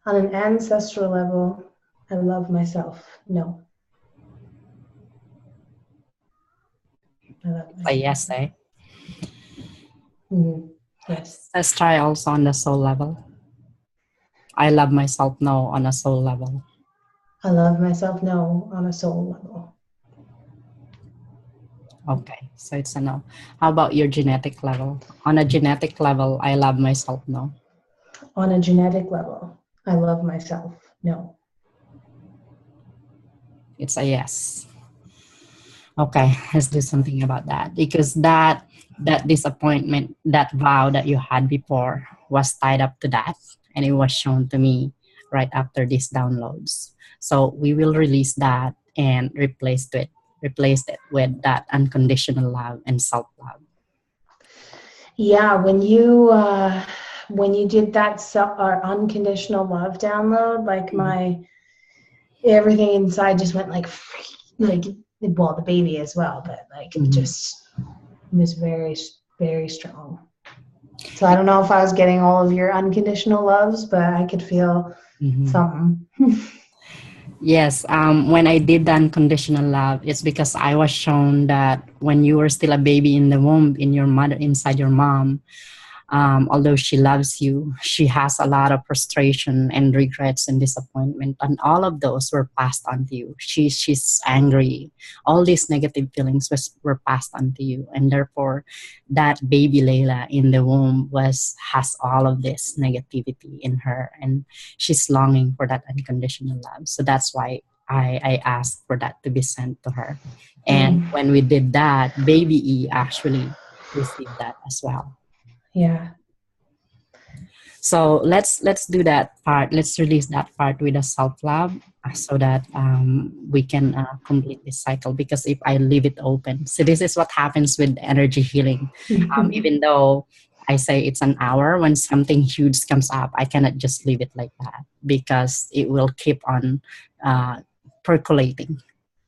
On an ancestral level, I love myself. No. I love myself. A yes, eh? Mm-hmm. Yes. Let's try also on the soul level. I love myself now on a soul level. I love myself no on a soul level. Okay, so it's a no. How about your genetic level? On a genetic level, I love myself no. On a genetic level, I love myself no. It's a yes. Okay, let's do something about that, because that disappointment, that vow that you had before was tied up to that, and it was shown to me right after these downloads. So we will release that and replace it with that unconditional love and self-love. Yeah, when you did that unconditional love download, like everything inside just went like well, the baby as well, but like it just was very, very strong. So I don't know if I was getting all of your unconditional loves, but I could feel something. Yes, when I did the unconditional love, it's because I was shown that when you were still a baby in the womb, inside your mom, although she loves you, she has a lot of frustration and regrets and disappointment, and all of those were passed on to you. She's angry. All these negative feelings were passed on to you, and therefore, that baby Layla in the womb has all of this negativity in her, and she's longing for that unconditional love. So that's why I asked for that to be sent to her, and when we did that, baby E actually received that as well. Yeah. So let's do that part. Let's release that part with a self-love, so that we can complete this cycle. Because if I leave it open, so this is what happens with energy healing. Even though I say it's an hour, when something huge comes up, I cannot just leave it like that, because it will keep on percolating.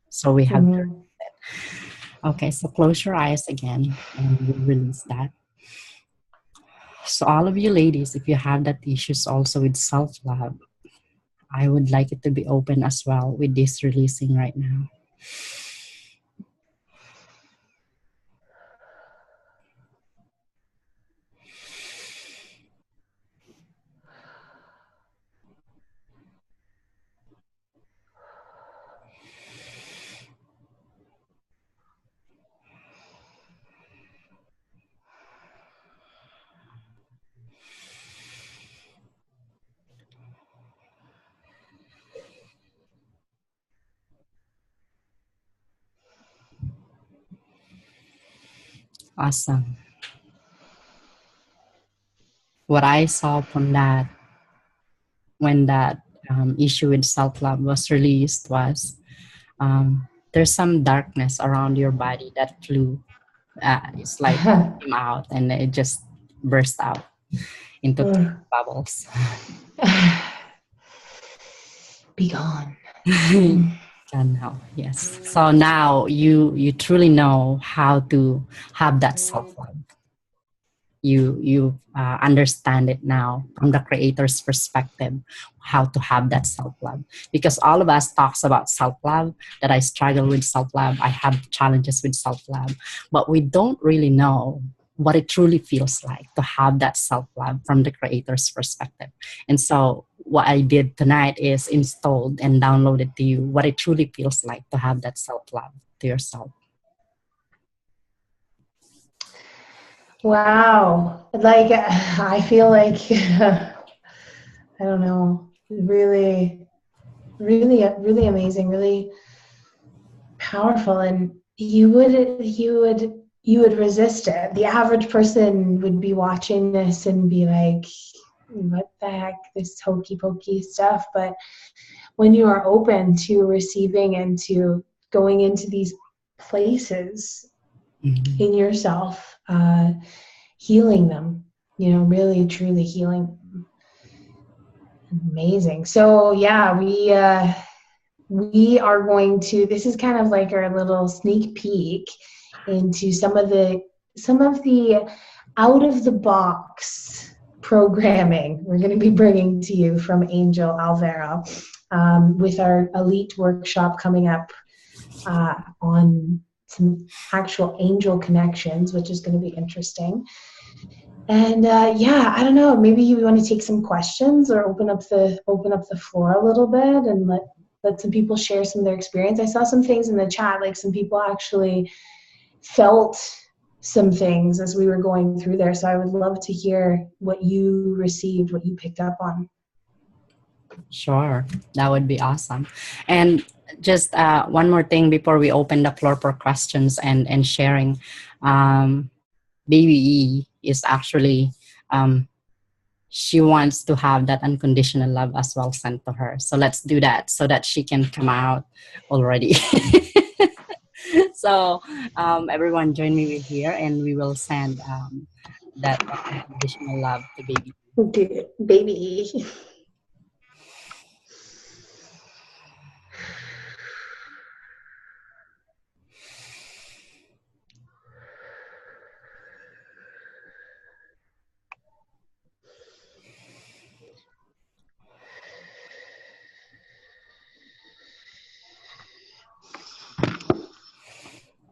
So we have to release it. Okay, so close your eyes again and we'll release that. So all of you ladies, if you have that issues also with self-love, I would like it to be open as well with this releasing right now. Awesome. What I saw from that, when that issue with self-love was released, was there's some darkness around your body that flew. It's like it came out and it just burst out into bubbles. Be gone. Can now, yes. So now you truly know how to have that self-love. You understand it now from the creator's perspective, how to have that self-love. Because all of us talks about self-love, that I struggle with self-love, I have challenges with self-love, but we don't really know what it truly feels like to have that self-love from the creator's perspective. And so what I did tonight is installed and downloaded to you what it truly feels like to have that self-love to yourself. Wow. Like, I feel like, I don't know, really, really, really amazing, really powerful. And you would resist it. The average person would be watching this and be like, what the heck, this hokey pokey stuff. But when you are open to receiving and to going into these places in yourself, healing them, really truly healing them. Amazing. So yeah, we are going to, this is kind of like our little sneak peek into some of the out of the box programming we're going to be bringing to you from Angel Alvaro, with our elite workshop coming up on some actual angel connections, which is going to be interesting. And yeah, I don't know, maybe you want to take some questions or open up the floor a little bit and let some people share some of their experience. I saw some things in the chat, like some people actually felt some things as we were going through there. So I would love to hear what you received, what you picked up on. Sure, that would be awesome. And just one more thing before we open the floor for questions and sharing. Baby E is actually, she wants to have that unconditional love as well sent to her. So let's do that so that she can come out already. So everyone join me here and we will send that unconditional love to baby. Okay, baby.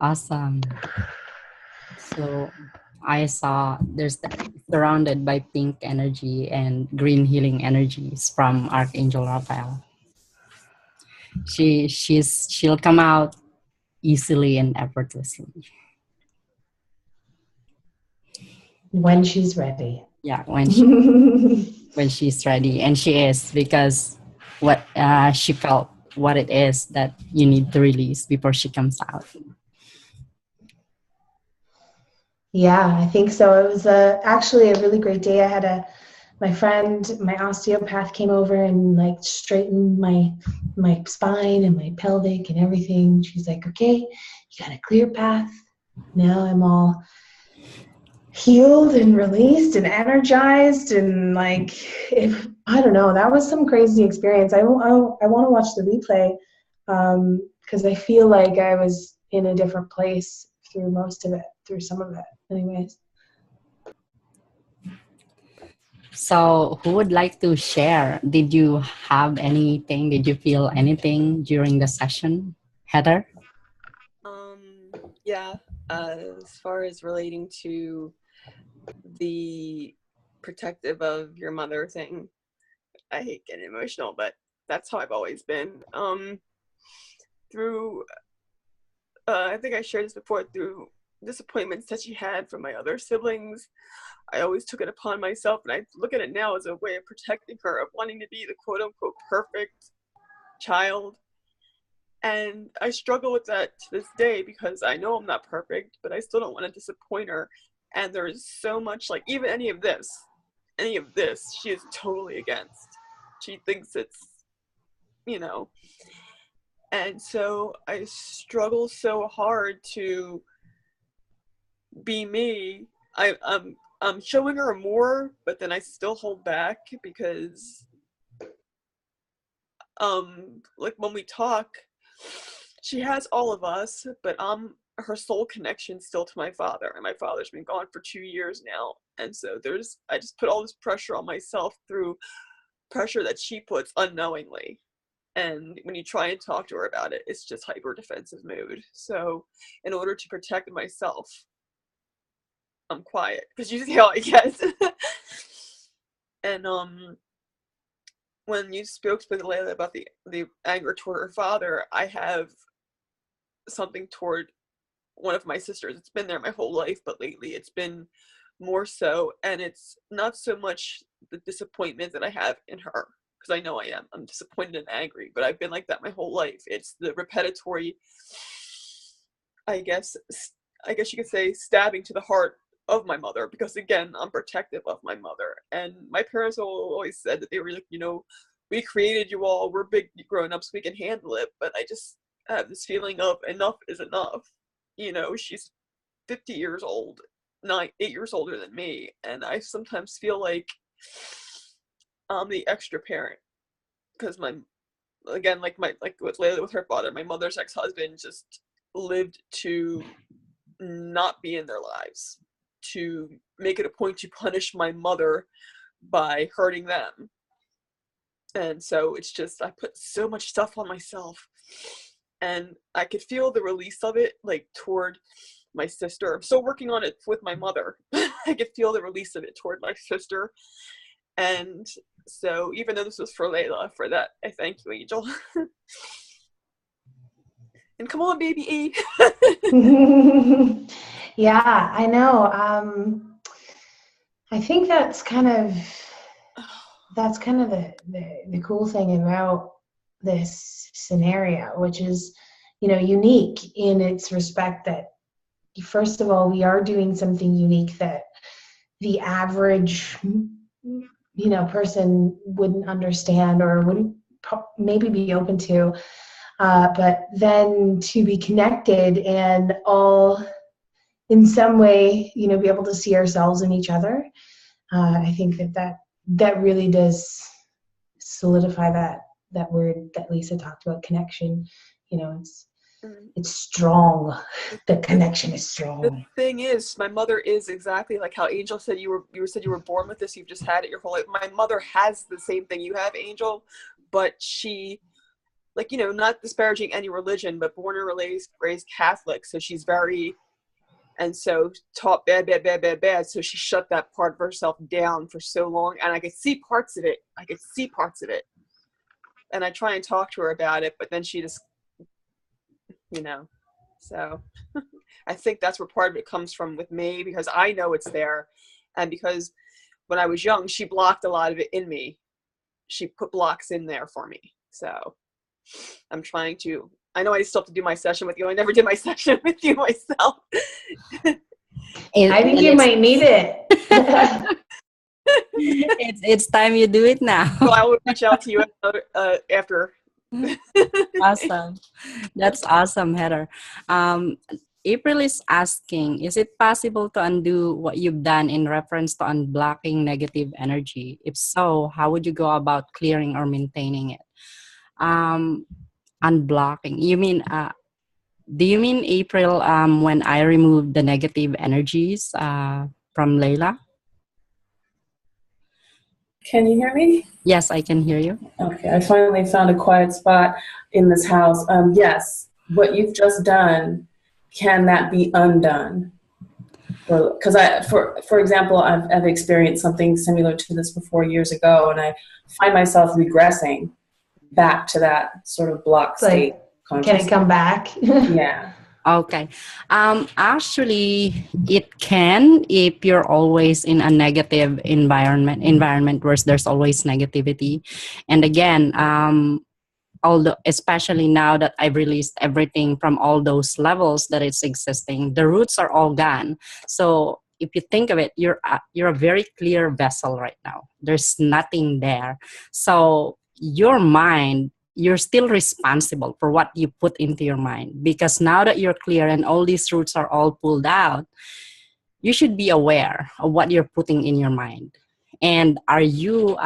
Awesome. So I saw there's surrounded by pink energy and green healing energies from Archangel Raphael. She'll come out easily and effortlessly when she's ready. Yeah, when she's ready, and she is, because what she felt what it is that you need to release before she comes out. Yeah, I think so. It was actually a really great day. I had my friend, my osteopath, came over and like straightened my spine and my pelvic and everything. She's like, okay, you got a clear path. Now I'm all healed and released and energized, and like, if I don't know, that was some crazy experience. I want to watch the replay because I feel like I was in a different place through some of it. Anyways. So who would like to share? Did you have anything? Did you feel anything during the session, Heather? Yeah, as far as relating to the protective of your mother thing, I hate getting emotional, but that's how I've always been. Through, I think I shared this before, through disappointments that she had from my other siblings, I always took it upon myself, and I look at it now as a way of protecting her, of wanting to be the quote-unquote perfect child. And I struggle with that to this day, because I know I'm not perfect, but I still don't want to disappoint her. And there's so much, like, even any of this, she is totally against. She thinks it's, and so I struggle so hard to be me. I'm showing her more, but then I still hold back because, like when we talk, she has all of us, but I'm her soul connection still to my father, and my father's been gone for 2 years now, and so I just put all this pressure on myself through pressure that she puts unknowingly. And when you try and talk to her about it, it's just hyper defensive mood. So in order to protect myself, I'm quiet, because you see how I get. And when you spoke to Layla about the anger toward her father, I have something toward one of my sisters. It's been there my whole life, but lately it's been more so, and it's not so much the disappointment that I have in her, because I know I'm disappointed and angry, but I've been like that my whole life. It's the repetitory, I guess you could say, stabbing to the heart of my mother, because again, I'm protective of my mother, and my parents always said that they were like, we created you all, we're big grown-ups, we can handle it. But I just have this feeling of enough is enough. She's 50 years old, 8 years older than me, and I sometimes feel like I'm the extra parent, because like with Layla with her father, my mother's ex-husband just lived to not be in their lives, to make it a point to punish my mother by hurting them. And so it's just, I put so much stuff on myself, and I could feel the release of it, like toward my sister. I'm still working on it with my mother. I could feel the release of it toward my sister. And so even though this was for Layla, for that, I thank you, Angel. And come on, baby E. Yeah, I know. I think that's kind of the cool thing about this scenario, which is, unique in its respect that, first of all, we are doing something unique that the average, person wouldn't understand or wouldn't maybe be open to. But then to be connected and all in some way, be able to see ourselves in each other. I think that really does solidify that word that Lisa talked about, connection. It's strong. The connection is strong. The thing is, my mother is exactly like how Angel said you were born with this. You've just had it your whole life. My mother has the same thing you have, Angel, but she, not disparaging any religion, but born and raised Catholic, so she's very, and so taught bad. So she shut that part of herself down for so long, and I could see parts of it. And I try and talk to her about it, but then she just, so I think that's where part of it comes from with me, because I know it's there, and because when I was young, she blocked a lot of it in me. She put blocks in there for me. So I'm trying to, I know I still have to do my session with you. I never did my session with you myself. I think you might need it. It's time you do it now. So I will reach out to you after. Awesome. That's awesome, Heather. April is asking, is it possible to undo what you've done in reference to unblocking negative energy? If so, how would you go about clearing or maintaining it? Unblocking. Do you mean, April, when I removed the negative energies from Layla? Can you hear me? Yes, I can hear you. Okay, I finally found a quiet spot in this house. Yes, what you've just done, can that be undone? Because for example, I've experienced something similar to this before years ago, and I find myself regressing back to that sort of block state. Can it come back? Yeah. Okay. Actually, it can, if you're always in a negative environment where there's always negativity. And again, although, especially now that I've released everything from all those levels that it's existing, the roots are all gone. So if you think of it, you're a very clear vessel right now. There's nothing there. So your mind, you're still responsible for what you put into your mind, because now that you're clear and all these roots are all pulled out, you should be aware of what you're putting in your mind. And are you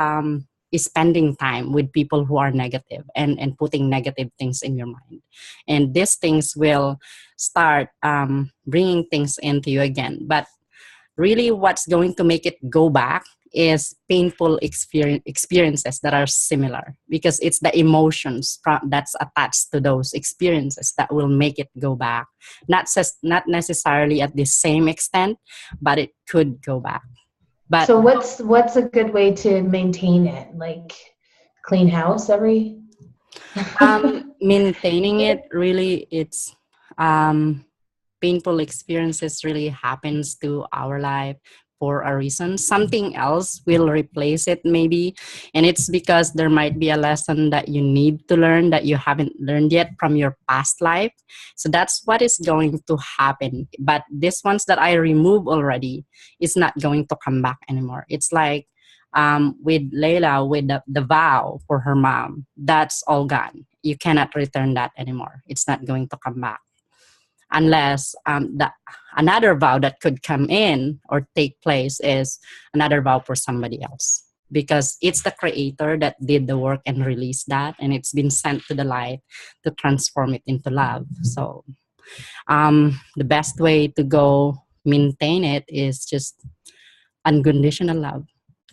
spending time with people who are negative and putting negative things in your mind? And these things will start bringing things into you again. But really what's going to make it go back is painful experiences that are similar, because it's the emotions that's attached to those experiences that will make it go back. Not necessarily at the same extent, but it could go back. But so what's a good way to maintain it? Like, clean house every? Maintaining it, really, it's painful experiences really happens to our life for a reason. Something else will replace it maybe, and it's because there might be a lesson that you need to learn that you haven't learned yet from your past life. So that's what is going to happen. But this ones that I remove already is not going to come back anymore. It's like with Layla, with the vow for her mom, that's all gone. You cannot return that anymore. It's not going to come back unless another vow that could come in or take place is another vow for somebody else, because it's the creator that did the work and released that, and it's been sent to the light to transform it into love. So the best way to go maintain it is just unconditional love.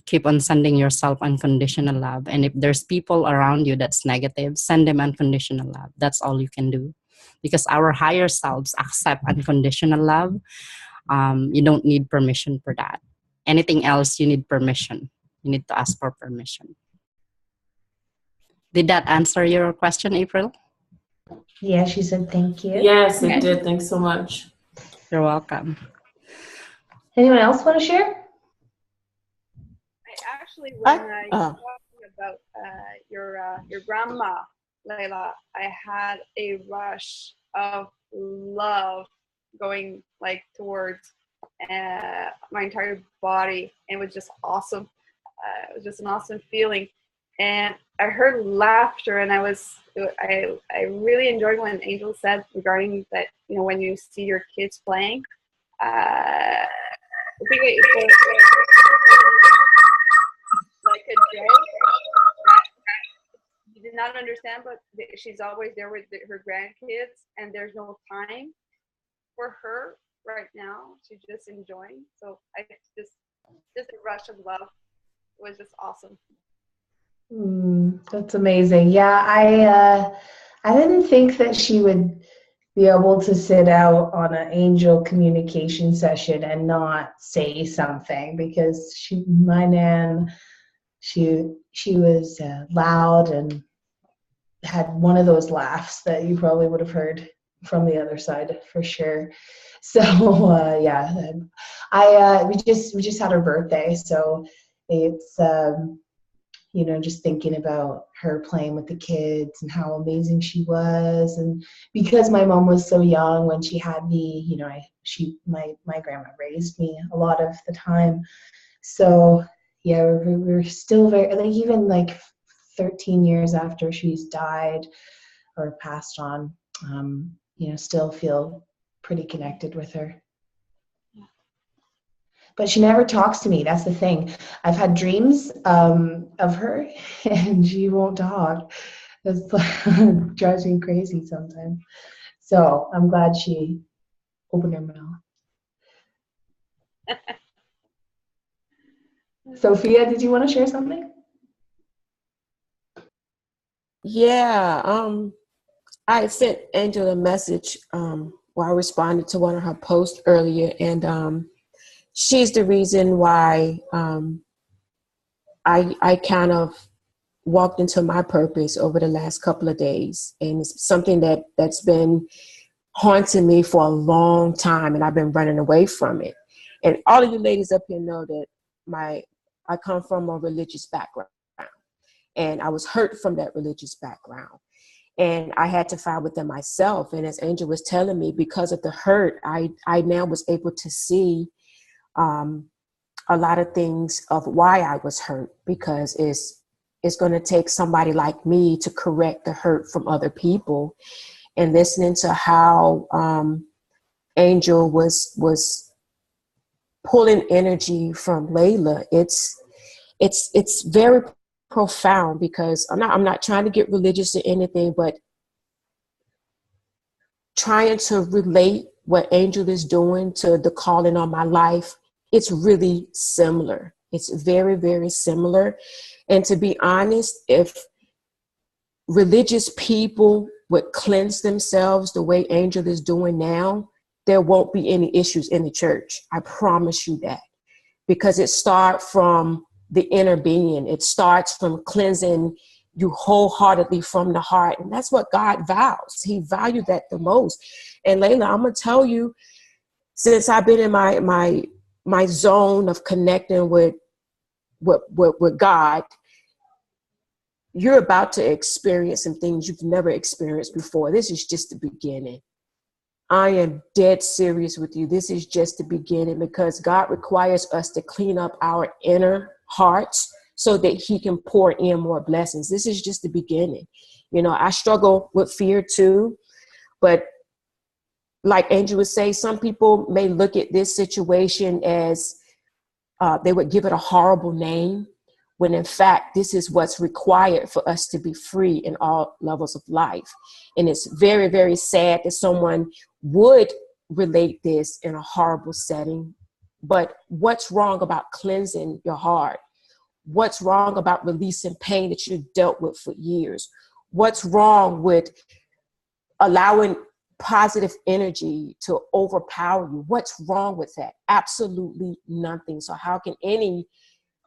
Keep on sending yourself unconditional love, and if there's people around you that's negative, send them unconditional love. That's all you can do, because our higher selves accept unconditional love. You don't need permission for that. Anything else, you need permission. You need to ask for permission. Did that answer your question, April? Yeah, she said thank you. Yes, it did. Thanks so much. You're welcome. Anyone else want to share? Actually, when I was talking about your grandma, Layla, I had a rush of love going like towards my entire body, and it was just awesome. It was just an awesome feeling, and I heard laughter, and I really enjoyed when Angel said regarding that, you know, when you see your kids playing. I think like a joke that you did not understand, but she's always there with her grandkids, and there's no time for her right now. She's just enjoying. So I just a rush of love. It was just awesome. That's amazing. Yeah, I didn't think that she would be able to sit out on an angel communication session and not say something, because my nan, she was loud and had one of those laughs that you probably would have heard from the other side for sure. So yeah, we just had her birthday, so it's you know, just thinking about her playing with the kids and how amazing she was. And because my mom was so young when she had me, you know, my grandma raised me a lot of the time. So yeah, we're still very, like, even like 13 years after she's died or passed on, you know, still feel pretty connected with her. But she never talks to me. That's the thing. I've had dreams of her, and she won't talk. It drives me crazy sometimes. So I'm glad she opened her mouth. Sophia, did you want to share something? Yeah, I sent Angel a message where I responded to one of her posts earlier, and she's the reason why I kind of walked into my purpose over the last couple of days. And it's something that's been haunting me for a long time, and I've been running away from it. And all of you ladies up here know that I come from a religious background, and I was hurt from that religious background. And I had to fight within myself. And as Angel was telling me, because of the hurt, I now was able to see a lot of things of why I was hurt, because it's going to take somebody like me to correct the hurt from other people. And listening to how Angel was pulling energy from Layla, it's very profound, because I'm not trying to get religious or anything, but trying to relate what Angel is doing to the calling on my life. It's really similar. It's very, very similar. And to be honest, if religious people would cleanse themselves the way Angel is doing now, there won't be any issues in the church. I promise you that. Because it starts from the inner being. It starts from cleansing you wholeheartedly from the heart. And that's what God vows. He valued that the most. And Layla, I'm going to tell you, since I've been in my zone of connecting with God, you're about to experience some things you've never experienced before. This is just the beginning. I am dead serious with you. This is just the beginning, because God requires us to clean up our inner hearts so that he can pour in more blessings. This is just the beginning. You know, I struggle with fear too, but like Angel would say, some people may look at this situation as they would give it a horrible name, when in fact, this is what's required for us to be free in all levels of life. And it's very, very sad that someone would relate this in a horrible setting. But what's wrong about cleansing your heart? What's wrong about releasing pain that you've dealt with for years? What's wrong with allowing positive energy to overpower you? What's wrong with that? Absolutely nothing. So how can any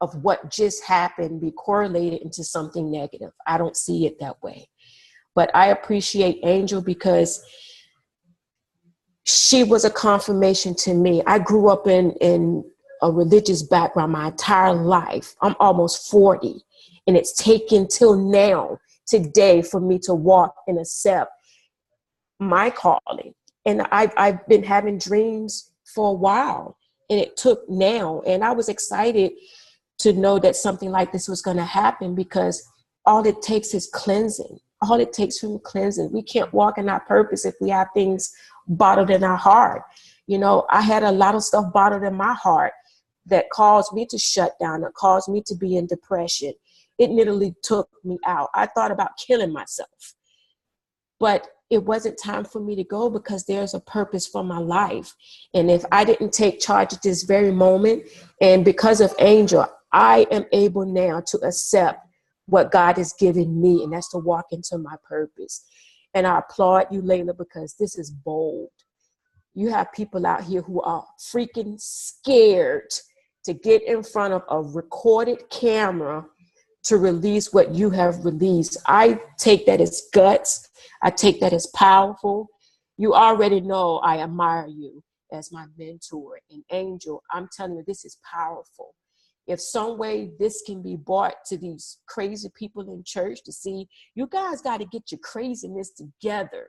of what just happened be correlated into something negative? I don't see it that way. But I appreciate Angel, because she was a confirmation to me. I grew up in a religious background my entire life. I'm almost 40, and it's taken till now, today, for me to walk and accept my calling. And I've been having dreams for a while, and it took now. And I was excited to know that something like this was going to happen, because all it takes is cleansing. All it takes from cleansing. We can't walk in our purpose if we have things bottled in our heart. You know, I had a lot of stuff bottled in my heart that caused me to shut down, that caused me to be in depression. It literally took me out. I thought about killing myself, but it wasn't time for me to go, because there's a purpose for my life. And if I didn't take charge at this very moment, and because of Angel, I am able now to accept what God has given me, and that's to walk into my purpose. And I applaud you, Layla, because this is bold. You have people out here who are freaking scared to get in front of a recorded camera to release what you have released. I take that as guts. I take that as powerful. You already know I admire you as my mentor. And Angel, I'm telling you, this is powerful. If some way this can be brought to these crazy people in church to see, you guys got to get your craziness together.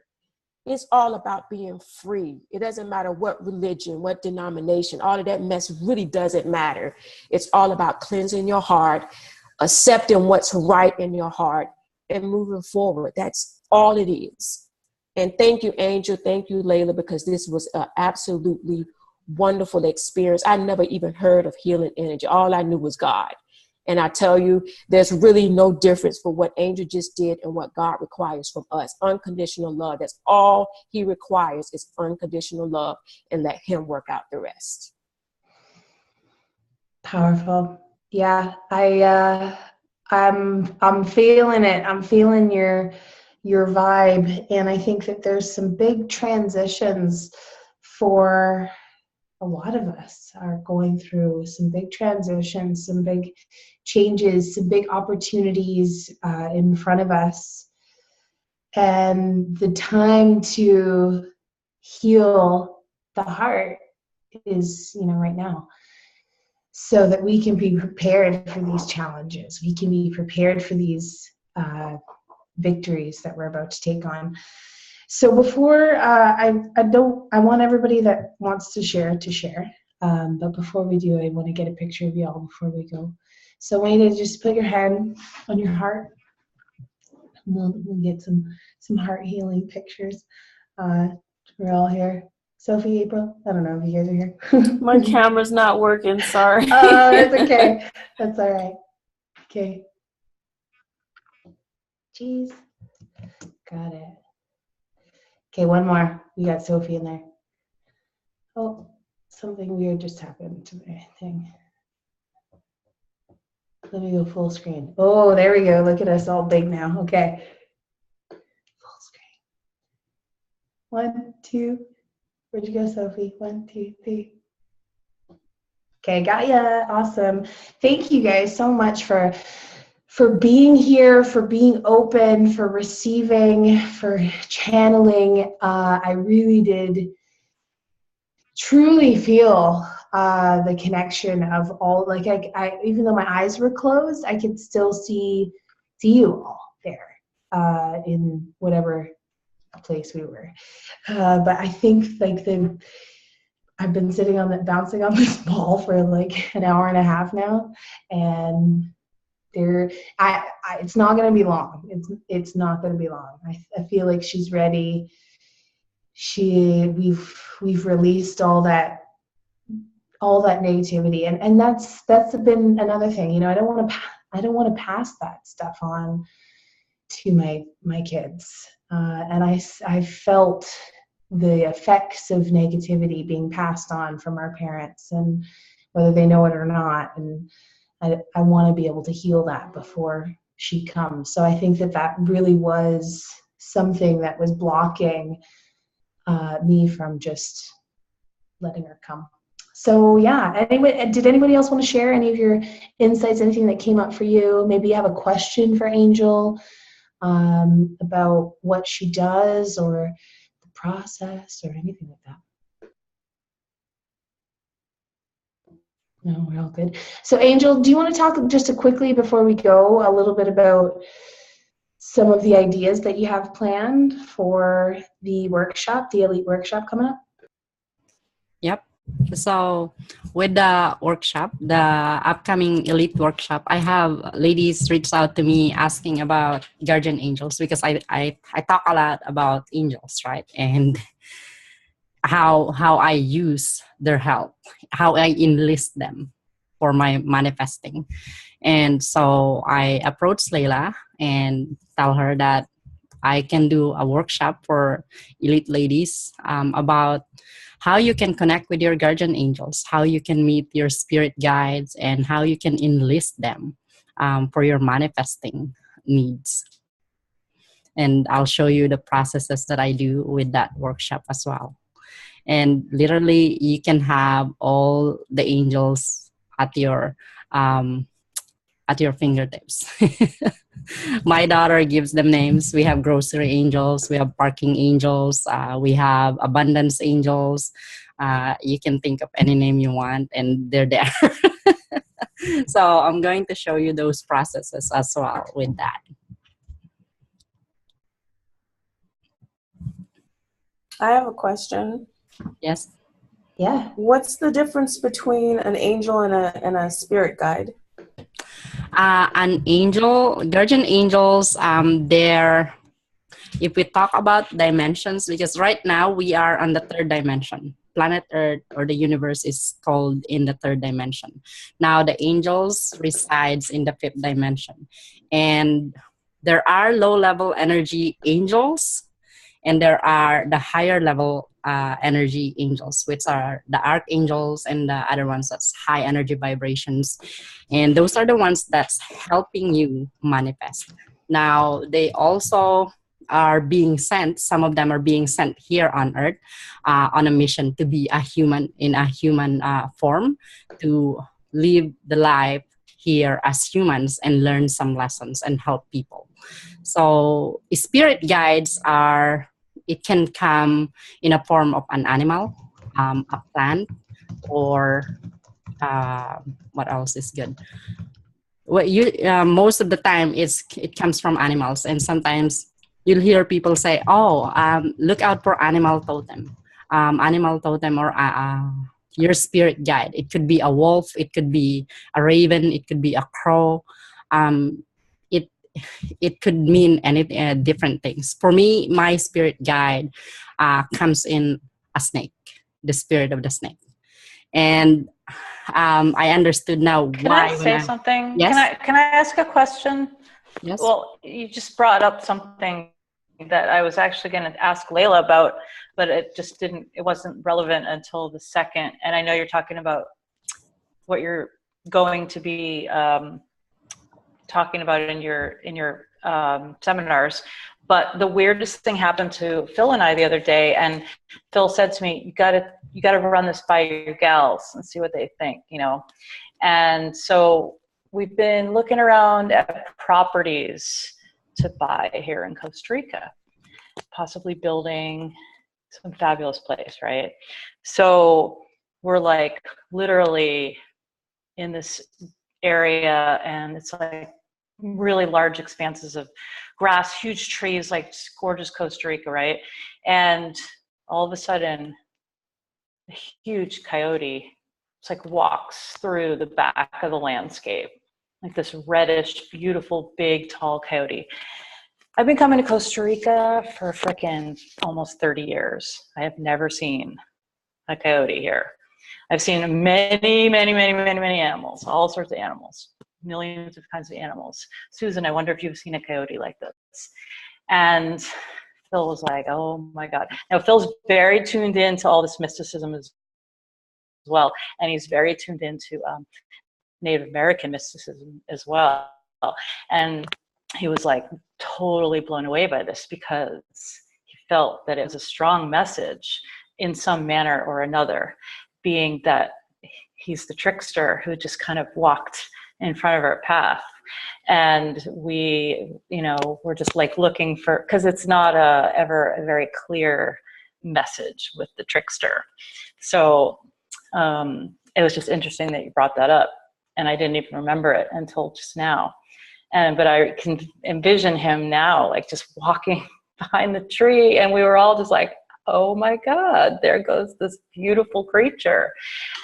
It's all about being free. It doesn't matter what religion, what denomination, all of that mess really doesn't matter. It's all about cleansing your heart, accepting what's right in your heart, and moving forward. That's all it is. And thank you, Angel. Thank you, Layla, because this was an absolutely wonderful experience. I never even heard of healing energy. All I knew was God. And I tell you, there's really no difference for what Angel just did and what God requires from us. Unconditional love. That's all he requires, is unconditional love, and let him work out the rest. Powerful. Yeah, I'm feeling it. I'm feeling your vibe, and I think that there's some big transitions for a lot of us are going through some big transitions, some big changes, some big opportunities in front of us. And the time to heal the heart is, right now, so that we can be prepared for these challenges. We can be prepared for these victories that we're about to take on. So before I want everybody that wants to share. But before we do, I want to get a picture of y'all before we go. So I want you to just put your hand on your heart. We'll get some heart healing pictures. We're all here. Sophie, April, I don't know if you guys are here. My camera's not working, sorry. Oh, that's okay. That's all right. Okay. Jeez. Got it. Okay, one more. We got Sophie in there. Oh, something weird just happened to my thing. Let me go full screen. Oh, there we go. Look at us all big now. Okay. Full screen. 1, 2. Where'd you go, Sophie? 1, 2, 3. Okay, got ya. Awesome. Thank you guys so much for being here, for being open, for receiving, for channeling. I really did truly feel the connection of all, like I even though my eyes were closed, I could still see you all there in whatever place we were. But I think like I've been sitting on that, bouncing on this ball for like an hour and a half now, and it's not going to be long. It's not going to be long. I feel like she's ready. We've released all that negativity, and that's been another thing. You know, I don't want to pass that stuff on to my kids, and I felt the effects of negativity being passed on from our parents, and whether they know it or not, and I want to be able to heal that before she comes. So I think that really was something that was blocking me from just letting her come. So yeah, did anybody else want to share any of your insights, anything that came up for you? Maybe you have a question for Angel about what she does or the process or anything like that. No, we're all good. So Angel, do you want to talk just quickly before we go a little bit about some of the ideas that you have planned for the workshop, the Elite Workshop coming up? Yep. So with the workshop, the upcoming Elite Workshop, I have ladies reach out to me asking about guardian angels, because I talk a lot about angels, right? And how I use their help, how I enlist them for my manifesting. And so I approached Layla and tell her that I can do a workshop for elite ladies about how you can connect with your guardian angels, how you can meet your spirit guides, and how you can enlist them for your manifesting needs. And I'll show you the processes that I do with that workshop as well. And literally, you can have all the angels at your fingertips. My daughter gives them names. We have grocery angels, we have parking angels, we have abundance angels. You can think of any name you want, and they're there. So I'm going to show you those processes as well with that. I have a question. Yes. Yeah. What's the difference between an angel and a spirit guide? An angel, guardian angels, if we talk about dimensions, because right now we are on the third dimension. Planet Earth or the universe is called in the third dimension. Now the angels resides in the fifth dimension. And there are low-level energy angels, and there are the higher level energy angels, which are the archangels, and the other ones that's high energy vibrations. And those are the ones that's helping you manifest. Now, they also are being sent, some of them are being sent here on Earth on a mission to be a human, in a human form, to live the life here as humans and learn some lessons and help people. So spirit guides it can come in a form of an animal, a plant, or what else is good? Well, most of the time it comes from animals, and sometimes you'll hear people say, "Oh, look out for animal totem, or your spirit guide." It could be a wolf, it could be a raven, it could be a crow. It could mean any different things. For me, my spirit guide comes in a snake, the spirit of the snake. And I understood now why. Can I say something? Yes. Can I ask a question? Yes. Well, you just brought up something that I was actually going to ask Layla about, but it wasn't relevant until the second. And I know you're talking about what you're going to be talking about in your seminars. But the weirdest thing happened to Phil and I the other day, and Phil said to me, you gotta run this by your gals and see what they think, you know. And so we've been looking around at properties to buy here in Costa Rica, possibly building some fabulous place, right? So we're like literally in this area, and it's like really large expanses of grass, huge trees, like gorgeous Costa Rica, right? And all of a sudden, a huge coyote, it's like walks through the back of the landscape, like this reddish, beautiful, big, tall coyote. I've been coming to Costa Rica for frickin' almost 30 years. I have never seen a coyote here. I've seen many, many, many, many, many animals, all sorts of animals, millions of kinds of animals. Susan, I wonder if you've seen a coyote like this. And Phil was like, oh my God. Now, Phil's very tuned into all this mysticism as well. And he's very tuned into Native American mysticism as well. And he was like totally blown away by this because he felt that it was a strong message in some manner or another, being that he's the trickster who just kind of walked in front of our path. And we, we're just like looking for, because it's not ever a very clear message with the trickster. So it was just interesting that you brought that up. And I didn't even remember it until just now. But I can envision him now, like just walking behind the tree. And we were all just like, oh my God, there goes this beautiful creature.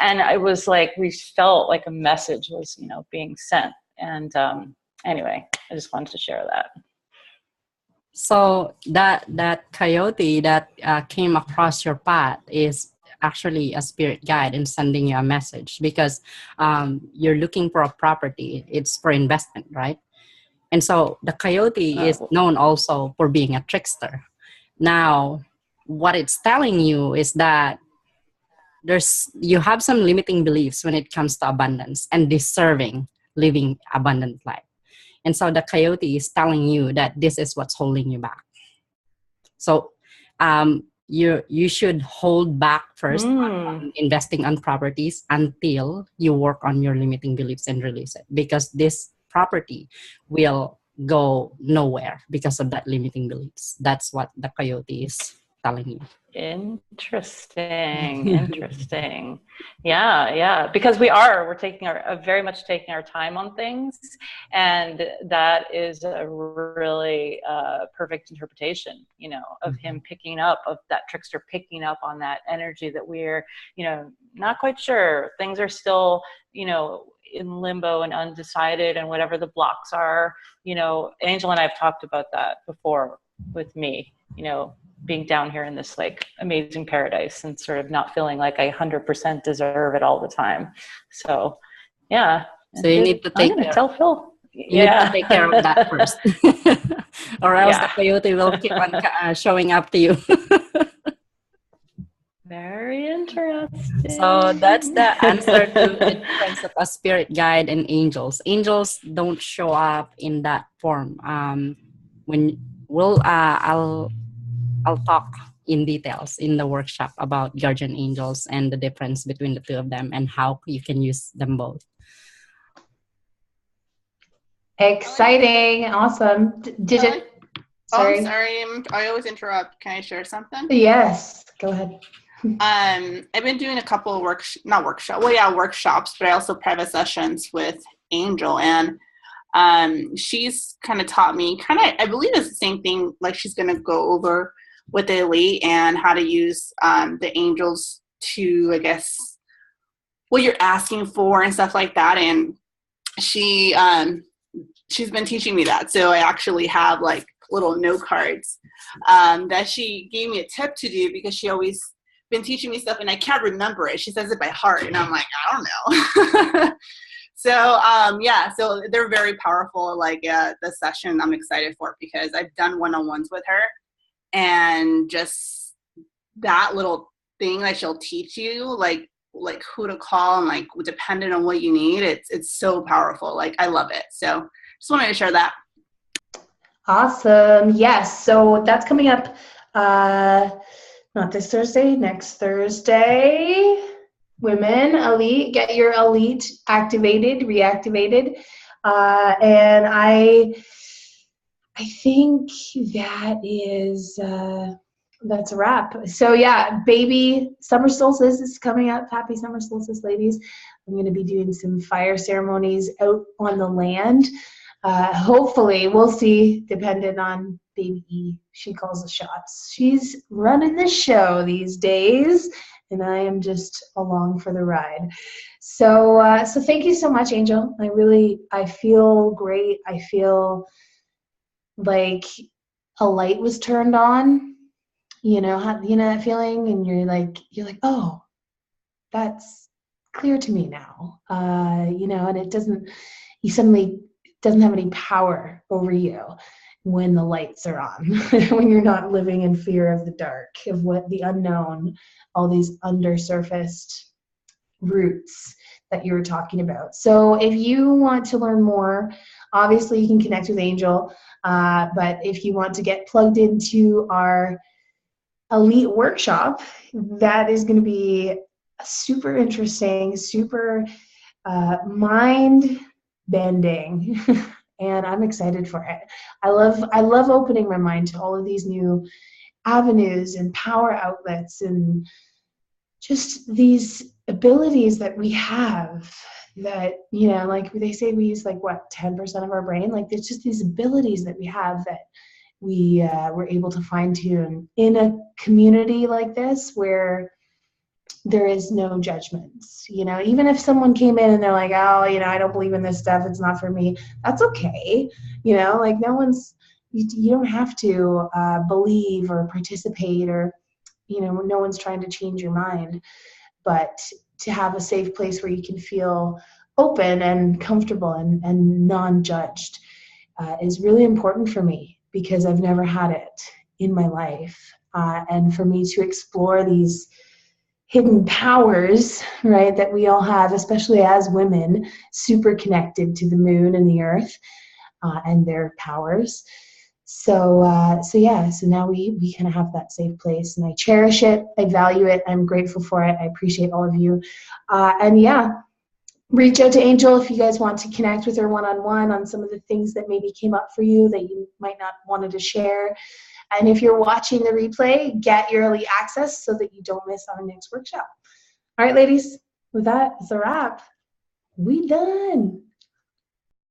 And I was like, we felt like a message was, being sent. And anyway, I just wanted to share that. So that coyote that came across your path is actually a spirit guide in sending you a message, because you're looking for a property. It's for investment, right? And so the coyote is known also for being a trickster. Now, what it's telling you is that you have some limiting beliefs when it comes to abundance and deserving living abundant life. And so the coyote is telling you that this is what's holding you back. So you should hold back first on investing on properties until you work on your limiting beliefs and release it, because this property will go nowhere because of that limiting beliefs. That's what the coyote is telling you. Interesting. Yeah. Because we're very much taking our time on things. And that is a really perfect interpretation, of him picking up, of that trickster picking up on that energy that we're, not quite sure. Things are still, in limbo and undecided, and whatever the blocks are, Angel and I have talked about that before with me, being down here in this like amazing paradise and sort of not feeling like I 100% deserve it all the time. So, yeah. So you need to take I'm gonna tell Phil. You need to take care of that first, or else the coyote will keep on showing up to you. Very interesting. So that's the answer to the difference of a spirit guide and angels. Angels don't show up in that form. I'll talk in details in the workshop about guardian angels and the difference between the two of them and how you can use them both. Exciting. Awesome. Did it? Sorry. Oh, sorry. I always interrupt. Can I share something? Yes. Go ahead. I've been doing a couple of workshops, but I also private sessions with Angel, and she's kind of taught me I believe it's the same thing, like she's going to go over with the elite and how to use the angels to, I guess, what you're asking for and stuff like that. And she's been teaching me that. So I actually have like little note cards that she gave me a tip to do, because she always been teaching me stuff and I can't remember it. She says it by heart and I'm like, I don't know. So they're very powerful. Like the session I'm excited for, because I've done one-on-ones with her, and just that little thing that she'll teach you, like who to call and like depending on what you need. It's so powerful. Like I love it. So just wanted to share that. Awesome. Yes. So that's coming up not this Thursday, next Thursday. women, elite, get your elite activated, reactivated. And I think that is, that's a wrap. So yeah, baby summer solstice is coming up. Happy summer solstice, ladies. I'm going to be doing some fire ceremonies out on the land. Hopefully, we'll see, dependent on baby E. She calls the shots. She's running the show these days, and I am just along for the ride. So thank you so much, Angel. I feel great. I feel like a light was turned on. You know that feeling, and you're like, oh, that's clear to me now. And you suddenly doesn't have any power over you when the lights are on, when you're not living in fear of the dark, of what the unknown, all these undersurfaced roots that you were talking about. So if you want to learn more, obviously you can connect with Angel, but if you want to get plugged into our elite workshop, that is going to be super interesting, super mind bending, and I'm excited for it. I love opening my mind to all of these new avenues and power outlets and just these abilities that we have that, like they say, we use 10% of our brain. Like there's just these abilities that we have that we were able to fine tune in a community like this where there is no judgments. Even if someone came in and they're like, oh, I don't believe in this stuff, it's not for me, that's okay. You don't have to believe or participate, or no one's trying to change your mind, but to have a safe place where you can feel open and comfortable and non-judged is really important for me, because I've never had it in my life. And for me to explore these hidden powers, right, that we all have, especially as women, super connected to the moon and the earth and their powers. So now we kind of have that safe place, and I cherish it, I value it, I'm grateful for it, I appreciate all of you. Reach out to Angel if you guys want to connect with her one-on-one on some of the things that maybe came up for you that you might not wanted to share. And if you're watching the replay, get your early access so that you don't miss our next workshop. All right, ladies, with that, it's a wrap. We done.